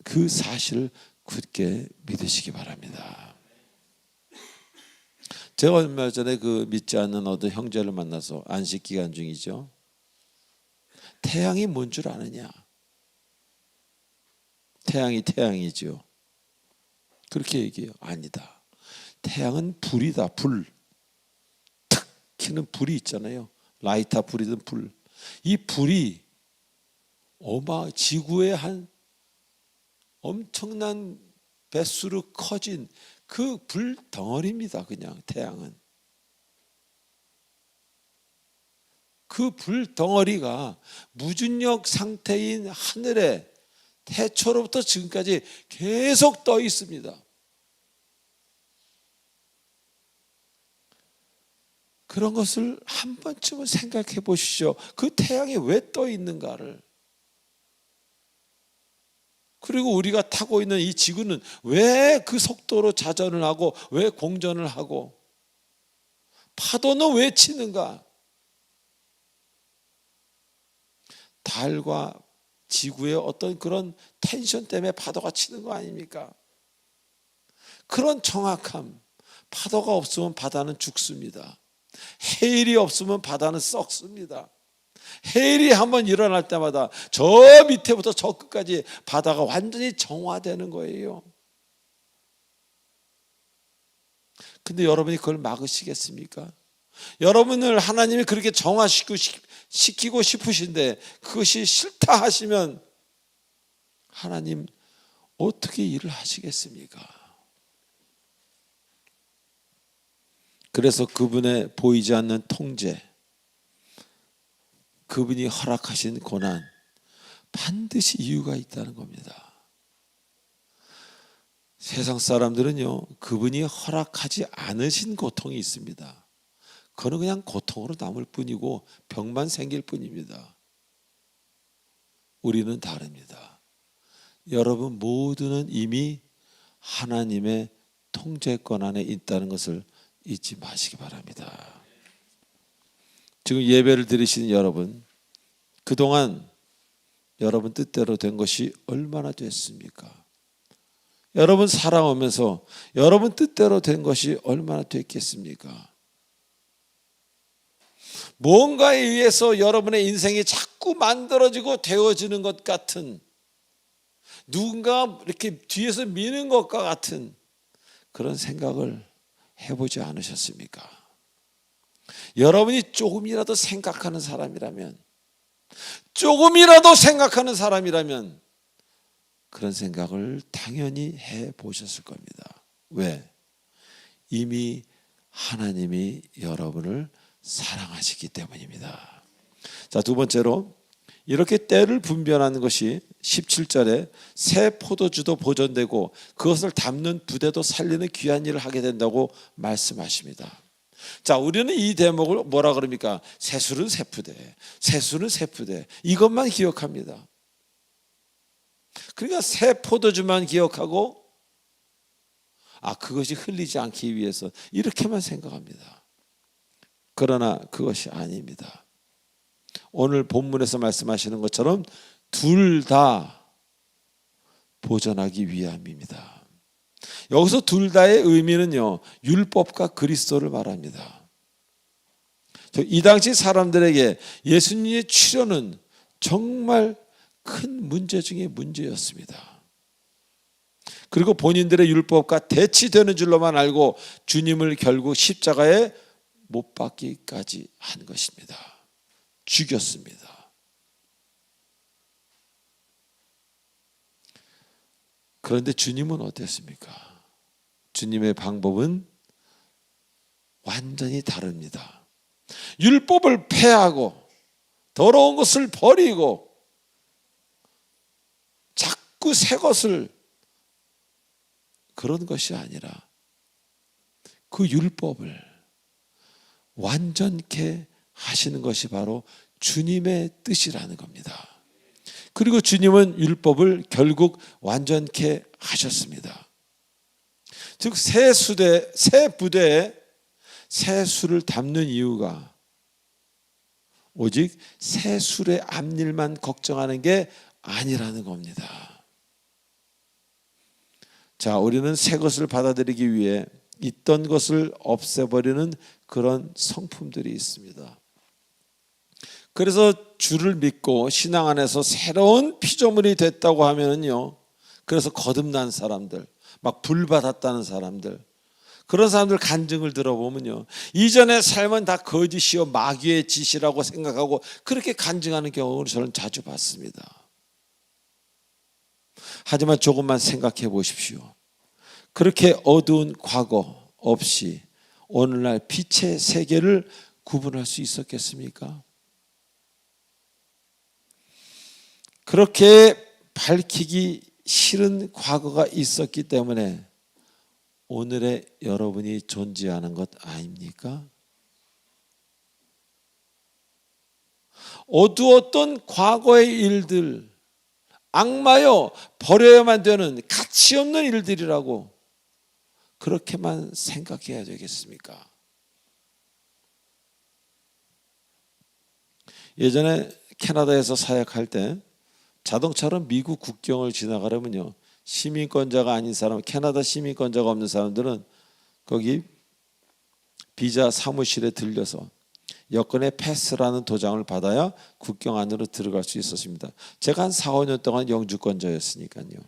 그 사실을 굳게 믿으시기 바랍니다. 제가 얼마 전에 그 믿지 않는 어떤 형제를 만나서, 안식 기간 중이죠. 태양이 뭔 줄 아느냐? 태양이 태양이죠. 그렇게 얘기해요. 아니다. 태양은 불이다. 불. 탁 켜는 불이 있잖아요. 라이터 불이든 불. 이 불이 지구의 한 엄청난 배수로 커진 그 불 덩어리입니다. 그냥 태양은. 그 불 덩어리가 무중력 상태인 하늘에 태초로부터 지금까지 계속 떠 있습니다. 그런 것을 한 번쯤은 생각해 보시죠. 그 태양이 왜 떠 있는가를. 그리고 우리가 타고 있는 이 지구는 왜 그 속도로 자전을 하고, 왜 공전을 하고, 파도는 왜 치는가? 달과 지구의 어떤 그런 텐션 때문에 파도가 치는 거 아닙니까? 그런 정확함. 파도가 없으면 바다는 죽습니다. 해일이 없으면 바다는 썩습니다. 해일이 한번 일어날 때마다 저 밑에부터 저 끝까지 바다가 완전히 정화되는 거예요. 근데 여러분이 그걸 막으시겠습니까? 여러분을 하나님이 그렇게 정화시키고 싶으신데 그것이 싫다 하시면 하나님 어떻게 일을 하시겠습니까? 그래서 그분의 보이지 않는 통제, 그분이 허락하신 고난, 반드시 이유가 있다는 겁니다. 세상 사람들은요, 그분이 허락하지 않으신 고통이 있습니다. 그거는 그냥 고통으로 남을 뿐이고 병만 생길 뿐입니다. 우리는 다릅니다. 여러분 모두는 이미 하나님의 통제권 안에 있다는 것을 잊지 마시기 바랍니다. 지금 예배를 드리시는 여러분, 그동안 여러분 뜻대로 된 것이 얼마나 됐습니까? 여러분 살아오면서 여러분 뜻대로 된 것이 얼마나 됐겠습니까? 뭔가에 의해서 여러분의 인생이 자꾸 만들어지고 되어지는 것 같은, 누군가 이렇게 뒤에서 미는 것과 같은 그런 생각을 해보지 않으셨습니까? 여러분이 조금이라도 생각하는 사람이라면, 그런 생각을 당연히 해보셨을 겁니다. 왜? 이미 하나님이 여러분을 사랑하시기 때문입니다. 자, 두 번째로 이렇게 때를 분별하는 것이 17절에 새 포도주도 보존되고 그것을 담는 부대도 살리는 귀한 일을 하게 된다고 말씀하십니다. 자, 우리는 이 대목을 뭐라 그럽니까? 새술은 새푸대, 새술은 새푸대, 이것만 기억합니다. 그러니까 새 포도주만 기억하고, 그것이 흘리지 않기 위해서 이렇게만 생각합니다. 그러나 그것이 아닙니다. 오늘 본문에서 말씀하시는 것처럼 둘 다 보존하기 위함입니다. 여기서 둘 다의 의미는요, 율법과 그리스도를 말합니다. 이 당시 사람들에게 예수님의 출현은 정말 큰 문제 중에 문제였습니다. 그리고 본인들의 율법과 대치되는 줄로만 알고 주님을 결국 십자가에 못 박기까지 한 것입니다. 죽였습니다. 그런데 주님은 어땠습니까? 주님의 방법은 완전히 다릅니다. 율법을 폐하고 더러운 것을 버리고 자꾸 새 것을 그런 것이 아니라 그 율법을 완전케 하시는 것이 바로 주님의 뜻이라는 겁니다. 그리고 주님은 율법을 결국 완전케 하셨습니다. 즉 새 부대에 새 수를 담는 이유가 오직 새 술의 앞일만 걱정하는 게 아니라는 겁니다. 자, 우리는 새 것을 받아들이기 위해 있던 것을 없애버리는 그런 성품들이 있습니다. 그래서 주를 믿고 신앙 안에서 새로운 피조물이 됐다고 하면요, 그래서 거듭난 사람들, 막 불받았다는 사람들, 그런 사람들 간증을 들어보면요, 이전의 삶은 다 거짓이요 마귀의 짓이라고 생각하고 그렇게 간증하는 경우를 저는 자주 봤습니다. 하지만 조금만 생각해 보십시오. 그렇게 어두운 과거 없이 오늘날 빛의 세계를 구분할 수 있었겠습니까? 그렇게 밝히기 싫은 과거가 있었기 때문에 오늘의 여러분이 존재하는 것 아닙니까? 어두웠던 과거의 일들, 악마여 버려야만 되는 가치 없는 일들이라고 그렇게만 생각해야 되겠습니까? 예전에 캐나다에서 사역할 때 자동차로 미국 국경을 지나가려면요, 시민권자가 아닌 사람, 캐나다 시민권자가 없는 사람들은 거기 비자 사무실에 들려서 여권의 패스라는 도장을 받아야 국경 안으로 들어갈 수 있었습니다. 제가 한 4, 5년 동안 영주권자였으니까요.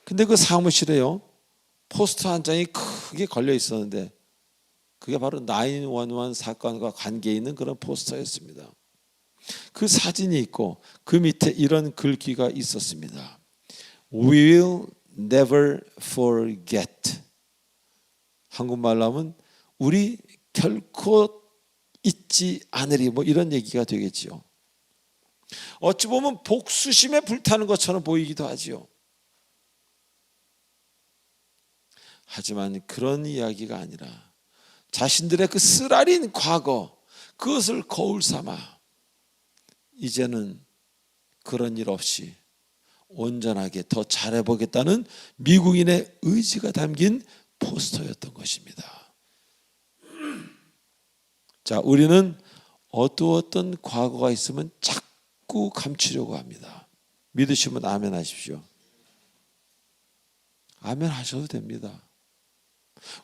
근데 그 사무실에요, 포스터 한 장이 크게 걸려 있었는데 그게 바로 911 사건과 관계 있는 그런 포스터였습니다. 그 사진이 있고 그 밑에 이런 글귀가 있었습니다. We will never forget. 한국말로 하면 우리 결코 잊지 않으리, 뭐 이런 얘기가 되겠지요. 어찌 보면 복수심에 불타는 것처럼 보이기도 하지요. 하지만 그런 이야기가 아니라 자신들의 그 쓰라린 과거, 그것을 거울 삼아 이제는 그런 일 없이 온전하게 더 잘해보겠다는 미국인의 의지가 담긴 포스터였던 것입니다. 자, 우리는 어두웠던 과거가 있으면 자꾸 감추려고 합니다. 믿으시면 아멘 하십시오. 아멘 하셔도 됩니다.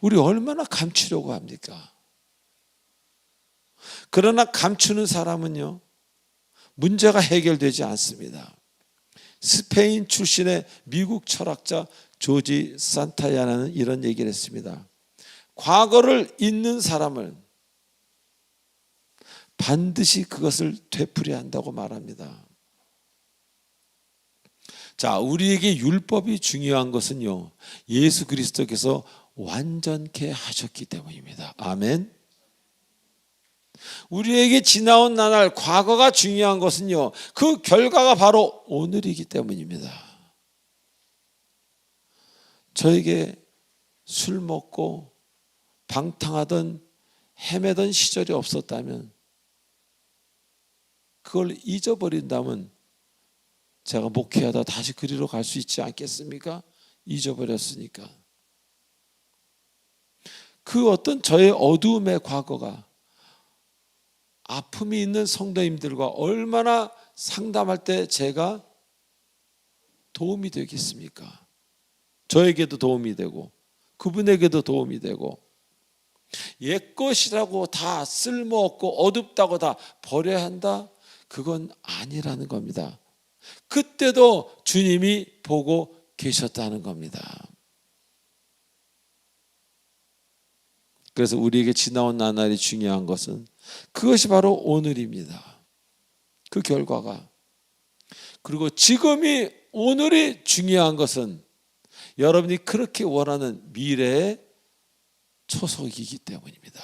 우리 얼마나 감추려고 합니까? 그러나 감추는 사람은요, 문제가 해결되지 않습니다. 스페인 출신의 미국 철학자 조지 산타야나는 이런 얘기를 했습니다. 과거를 잊는 사람을 반드시 그것을 되풀이해야 한다고 말합니다. 자, 우리에게 율법이 중요한 것은요, 예수 그리스도께서 완전케 하셨기 때문입니다. 아멘. 우리에게 지나온 나날 과거가 중요한 것은요, 그 결과가 바로 오늘이기 때문입니다. 저에게 술 먹고 방탕하던 헤매던 시절이 없었다면, 그걸 잊어버린다면 제가 목회하다 다시 그리로 갈 수 있지 않겠습니까? 잊어버렸으니까. 그 어떤 저의 어두움의 과거가 아픔이 있는 성도님들과 얼마나 상담할 때 제가 도움이 되겠습니까? 저에게도 도움이 되고 그분에게도 도움이 되고, 옛것이라고 다 쓸모없고 어둡다고 다 버려야 한다? 그건 아니라는 겁니다. 그때도 주님이 보고 계셨다는 겁니다. 그래서 우리에게 지나온 나날이 중요한 것은 그것이 바로 오늘입니다. 그 결과가. 그리고 지금이, 오늘이 중요한 것은 여러분이 그렇게 원하는 미래의 초석이기 때문입니다.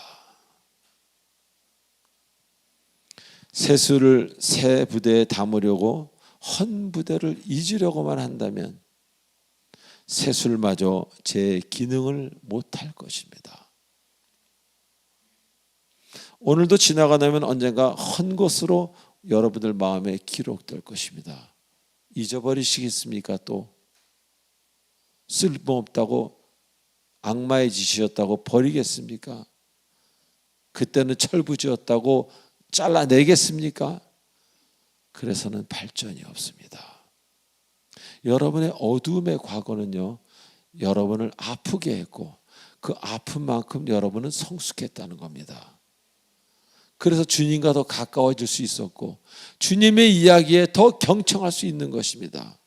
세수를 새 부대에 담으려고 헌 부대를 잊으려고만 한다면 세술마저 제 기능을 못할 것입니다. 오늘도 지나가 나면 언젠가 헛 것으로 여러분들 마음에 기록될 것입니다. 잊어버리시겠습니까? 또 쓸모없다고 악마의 짓이었다고 버리겠습니까? 그때는 철부지였다고 잘라내겠습니까? 그래서는 발전이 없습니다. 여러분의 어두움의 과거는요, 여러분을 아프게 했고 그 아픔만큼 여러분은 성숙했다는 겁니다. 그래서 주님과 더 가까워질 수 있었고 주님의 이야기에 더 경청할 수 있는 것입니다.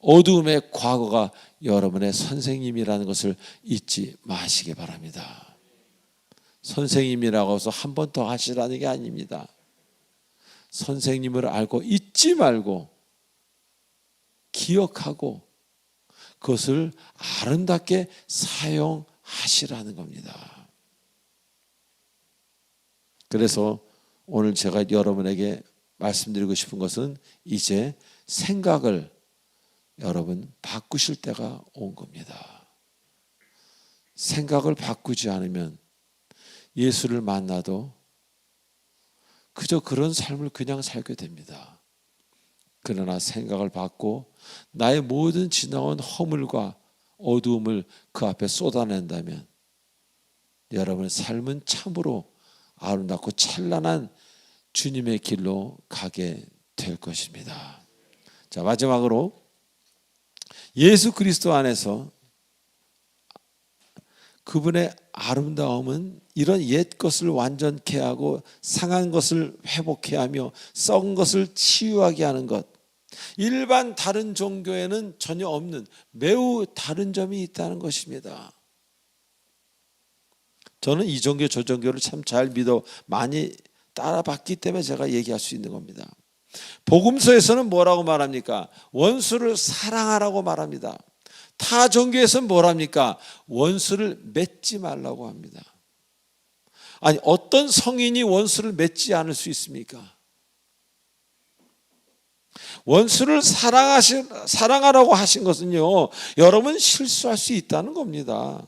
어두움의 과거가 여러분의 선생님이라는 것을 잊지 마시기 바랍니다. 선생님이라고 해서 한 번 더 하시라는 게 아닙니다. 선생님을 알고 잊지 말고 기억하고 그것을 아름답게 사용하시라는 겁니다. 그래서 오늘 제가 여러분에게 말씀드리고 싶은 것은 이제 생각을 여러분 바꾸실 때가 온 겁니다. 생각을 바꾸지 않으면 예수를 만나도 그저 그런 삶을 그냥 살게 됩니다. 그러나 생각을 바꾸고 나의 모든 지나온 허물과 어두움을 그 앞에 쏟아낸다면 여러분의 삶은 참으로 아름답고 찬란한 주님의 길로 가게 될 것입니다. 자, 마지막으로 예수 그리스도 안에서 그분의 아름다움은 이런 옛 것을 완전케 하고 상한 것을 회복케 하며 썩은 것을 치유하게 하는 것, 일반 다른 종교에는 전혀 없는 매우 다른 점이 있다는 것입니다. 저는 이 종교 저 종교를 참 잘 믿어 많이 따라봤기 때문에 제가 얘기할 수 있는 겁니다. 복음서에서는 뭐라고 말합니까? 원수를 사랑하라고 말합니다. 타 종교에서는 뭐랍니까? 원수를 맺지 말라고 합니다. 아니, 어떤 성인이 원수를 맺지 않을 수 있습니까? 원수를 사랑하라고 하신 것은요, 여러분 실수할 수 있다는 겁니다.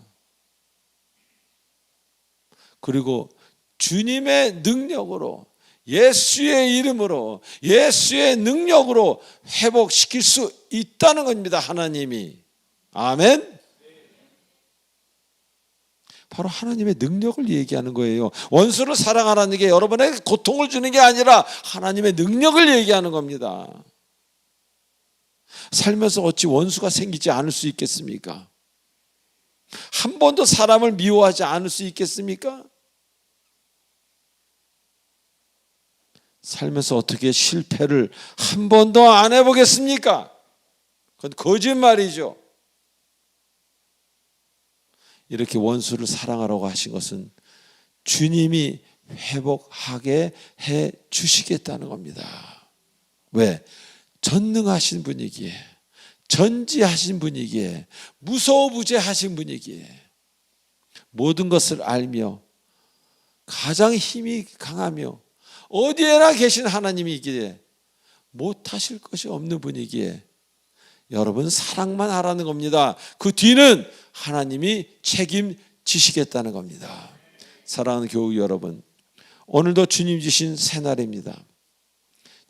그리고 주님의 능력으로, 예수의 이름으로, 예수의 능력으로 회복시킬 수 있다는 겁니다. 하나님이. 아멘. 바로 하나님의 능력을 얘기하는 거예요. 원수를 사랑하라는 게 여러분에게 고통을 주는 게 아니라 하나님의 능력을 얘기하는 겁니다. 살면서 어찌 원수가 생기지 않을 수 있겠습니까? 한 번도 사람을 미워하지 않을 수 있겠습니까? 살면서 어떻게 실패를 한 번도 안 해보겠습니까? 그건 거짓말이죠. 이렇게 원수를 사랑하라고 하신 것은 주님이 회복하게 해 주시겠다는 겁니다. 왜? 전능하신 분이기에, 전지하신 분이기에, 무소부재하신 분이기에, 모든 것을 알며 가장 힘이 강하며 어디에나 계신 하나님이기에 못하실 것이 없는 분이기에 여러분 사랑만 하라는 겁니다. 그 뒤는 하나님이 책임지시겠다는 겁니다. 사랑하는 교우 여러분, 오늘도 주님 주신 새날입니다.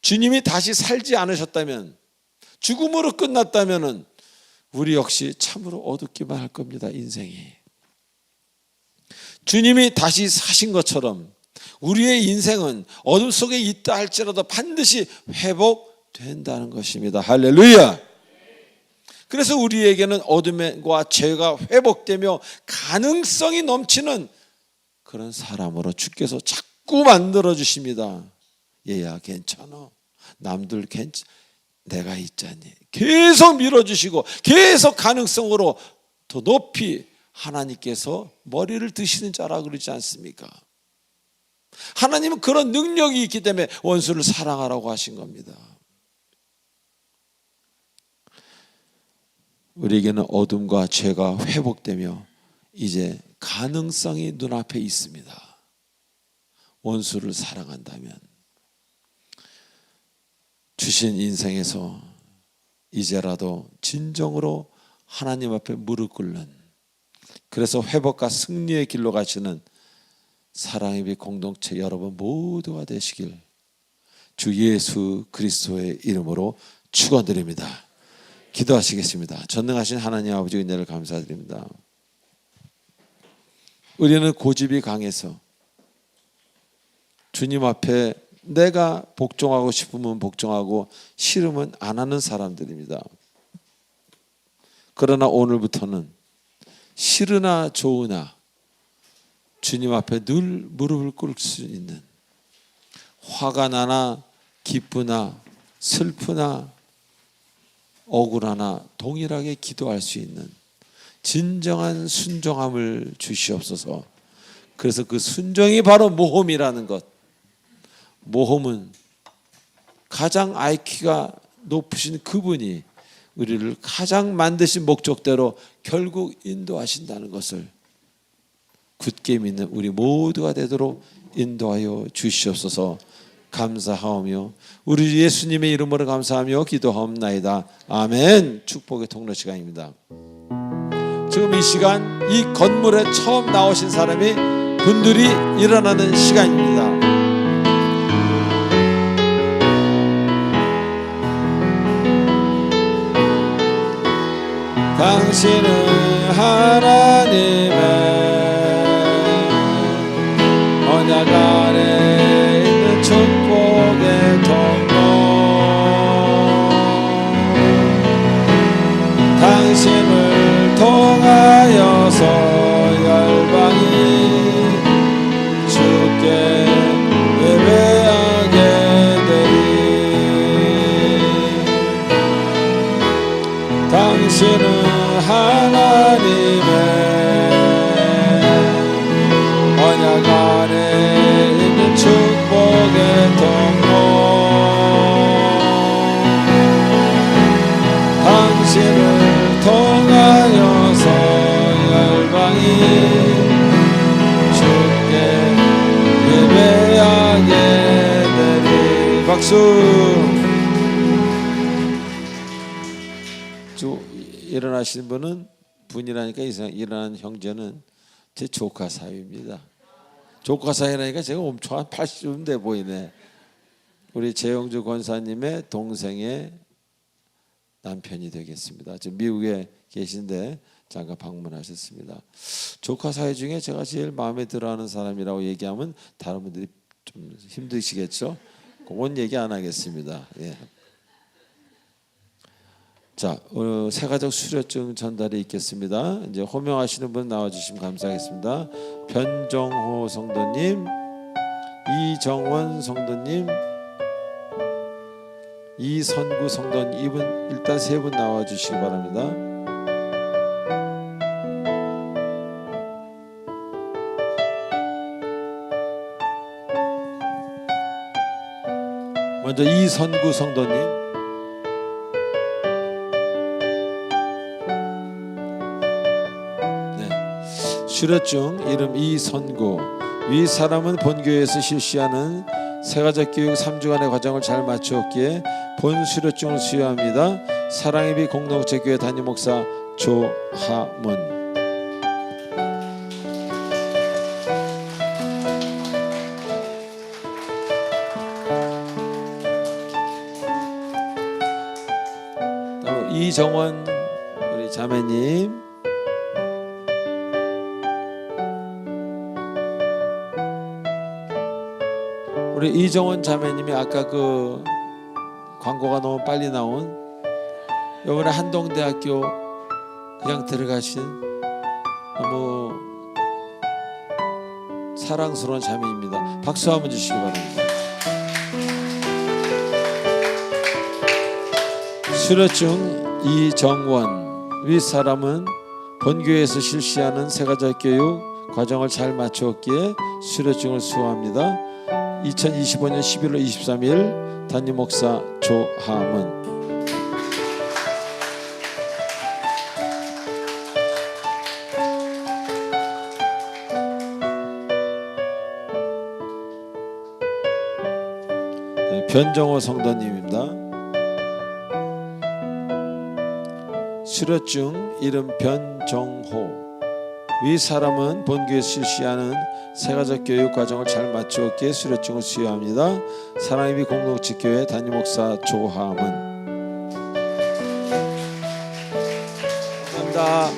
주님이 다시 살지 않으셨다면, 죽음으로 끝났다면 우리 역시 참으로 어둡기만 할 겁니다. 인생이. 주님이 다시 사신 것처럼 우리의 인생은 어둠 속에 있다 할지라도 반드시 회복된다는 것입니다. 할렐루야. 그래서 우리에게는 어둠과 죄가 회복되며 가능성이 넘치는 그런 사람으로 주께서 자꾸 만들어 주십니다. 얘야 괜찮아, 남들 내가 있잖니, 계속 밀어주시고 계속 가능성으로 더 높이 하나님께서 머리를 드시는 자라 그러지 않습니까? 하나님은 그런 능력이 있기 때문에 원수를 사랑하라고 하신 겁니다. 우리에게는 어둠과 죄가 회복되며 이제 가능성이 눈앞에 있습니다. 원수를 사랑한다면 주신 인생에서 이제라도 진정으로 하나님 앞에 무릎 꿇는, 그래서 회복과 승리의 길로 가시는 사랑의 빛 공동체 여러분 모두가 되시길 주 예수 그리스도의 이름으로 축원드립니다. 기도하시겠습니다. 전능하신 하나님 아버지 은혜를 감사드립니다. 우리는 고집이 강해서 주님 앞에 내가 복종하고 싶으면 복종하고 싫으면 안 하는 사람들입니다. 그러나 오늘부터는 싫으나 좋으나 주님 앞에 늘 무릎을 꿇을 수 있는, 화가 나나 기쁘나 슬프나 억울하나 동일하게 기도할 수 있는 진정한 순종함을 주시옵소서. 그래서 그 순종이 바로 모험이라는 것. 모험은 가장 IQ가 높으신 그분이 우리를 가장 만드신 목적대로 결국 인도하신다는 것을 굳게 믿는 우리 모두가 되도록 인도하여 주시옵소서. 감사하오며 우리 예수님의 이름으로 감사하며 기도하옵나이다. 아멘. 축복의 통로 시간입니다. 지금 이 시간 이 건물에 처음 나오신 사람이 분들이 일어나는 시간입니다. 당신은 하나님의 언약 안에 있는 축복의 통로, 당신을 통하여서 열방이 주께 예배하게 되리. 당신은 하나님의 언약 안에 있는 축복의 통로, 당신을 통하여서 열방이 주께 예배하게 되리. 박수. 일어나신 분이라니까 이상 일어난 형제는 제 조카 사위입니다. 조카 사위라니까 제가 엄청 한 80은 돼 보이네. 우리 재영주 권사님의 동생의 남편이 되겠습니다. 지금 미국에 계신데 잠깐 방문하셨습니다. 조카 사위 중에 제가 제일 마음에 들어하는 사람이라고 얘기하면 다른 분들이 좀 힘드시겠죠? 그건 얘기 안 하겠습니다. 예. 자, 새가족 수료증 전달이 있겠습니다. 이제 호명하시는 분 나와주시면 감사하겠습니다. 변정호 성도님, 이정원 성도님, 이선구 성도님, 이분 일단 세 분 나와주시기 바랍니다. 먼저 이선구 성도님. 수료증 이름 이선구. 위 사람은 본교회에서 실시하는 새가족 교육 3주간의 과정을 잘 마쳤기에 본 수료증을 수여합니다. 사랑의 빛 공동체 교회 담임 목사 조하문. 다음 이정원 우리 자매님. 우리 이정원 자매님이 아까 그 광고가 너무 빨리 나온 이번에 한동대학교 그냥 들어가신 너무 사랑스러운 자매입니다. 박수 한번 주시기 바랍니다. 수료증 이정원. 윗사람은 본교회에서 실시하는 새가족 교육 과정을 잘 마쳤기에 수료증을 수호합니다. 2025년 11월 23일 담임 목사 조하문. 변정호 성도님입니다. 수료증 이름 변정호. 위 사람은 본교에서 실시하는 세가족 교육 과정을 잘 마치었기에 수료증을 수여합니다. 사랑의 빛 공동체 교회 담임 목사 조함은. 감사합니다.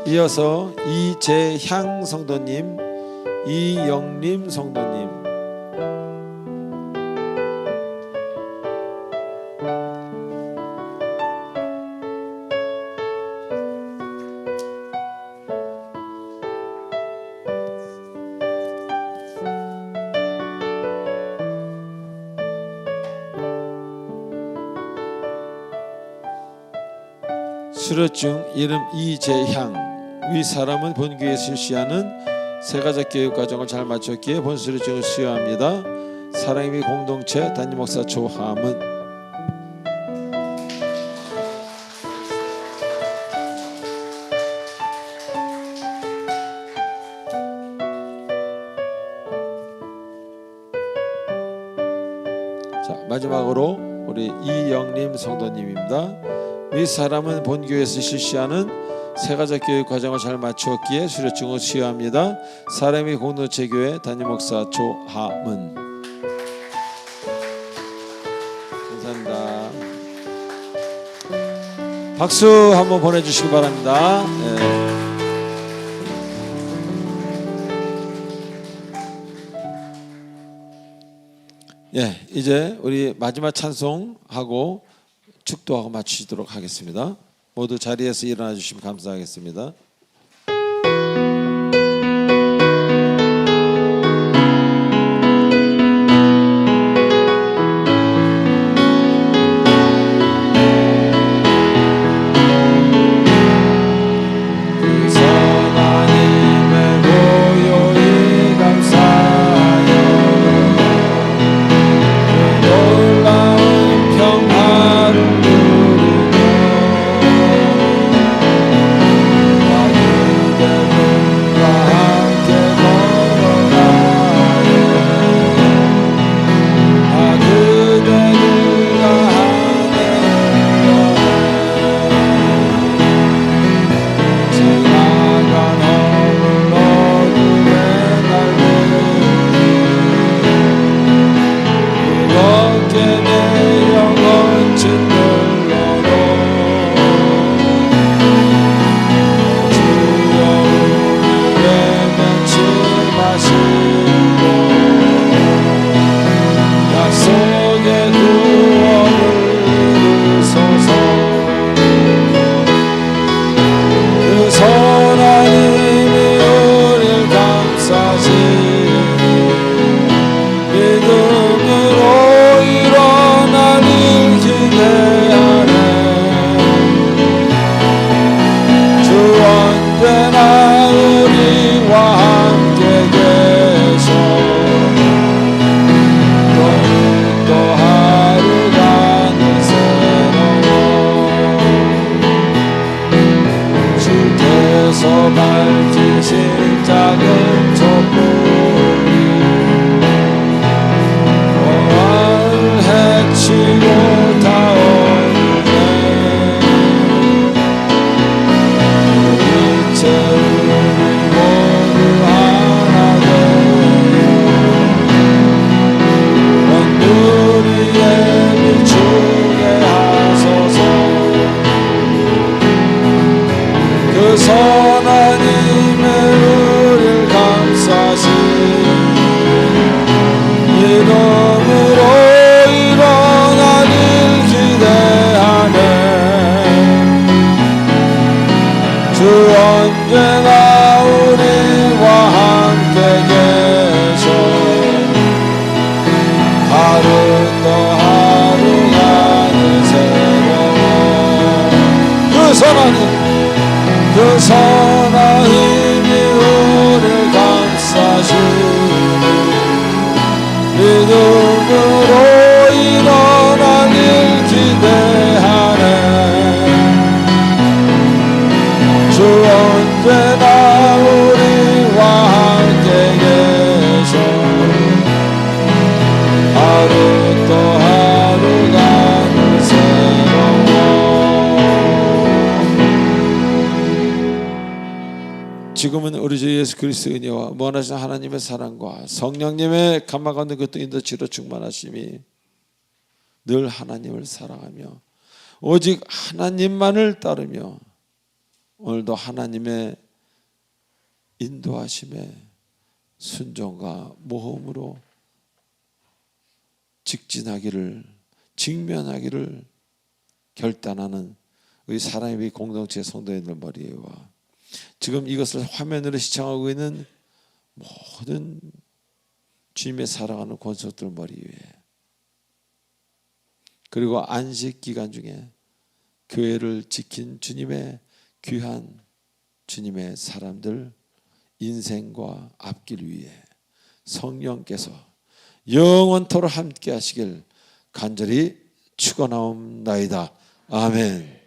이어서 이재향 성도님, 이영림 성도님. 수료증 이름 이재향. 위 사람은 본교에 실시하는 세가족 교육 과정을 잘 마쳤기에 본수료증을 수여합니다. 사랑의 빛 공동체 담임 목사 조함은. 자, 마지막으로 우리 이영림 성도님입니다. 위 사람은 본교에서 실시하는 세가족 교육 과정을 잘 마추었기에 수료증을 수여합니다. 사람의 공동체 교회 담임 목사 조함은. 감사합니다. 박수 한번 보내주시기 바랍니다. 이제 우리 마지막 찬송하고 축도하고 마치도록 하겠습니다. 모두 자리에서 일어나 주시면 감사하겠습니다. 그 선한 힘이 우리를 감싸시니 믿음으로 일어날 일 기대하네. 주 언제나 우리와 함께 계셔 우리 주 예수 그리스도의 은혜와 무한하신 하나님의 사랑과 성령님의 감화 가운데 그것도 인도치로 충만하심이 늘 하나님을 사랑하며 오직 하나님만을 따르며 오늘도 하나님의 인도하심에 순종과 모험으로 직진하기를 직면하기를 결단하는 우리 사랑의 공동체 성도인들 머리와 지금 이것을 화면으로 시청하고 있는 모든 주님의 사랑하는 권속들 머리 위에 그리고 안식 기간 중에 교회를 지킨 주님의 귀한 주님의 사람들 인생과 앞길 위에 성령께서 영원토록 함께 하시길 간절히 축원하옵나이다. 아멘.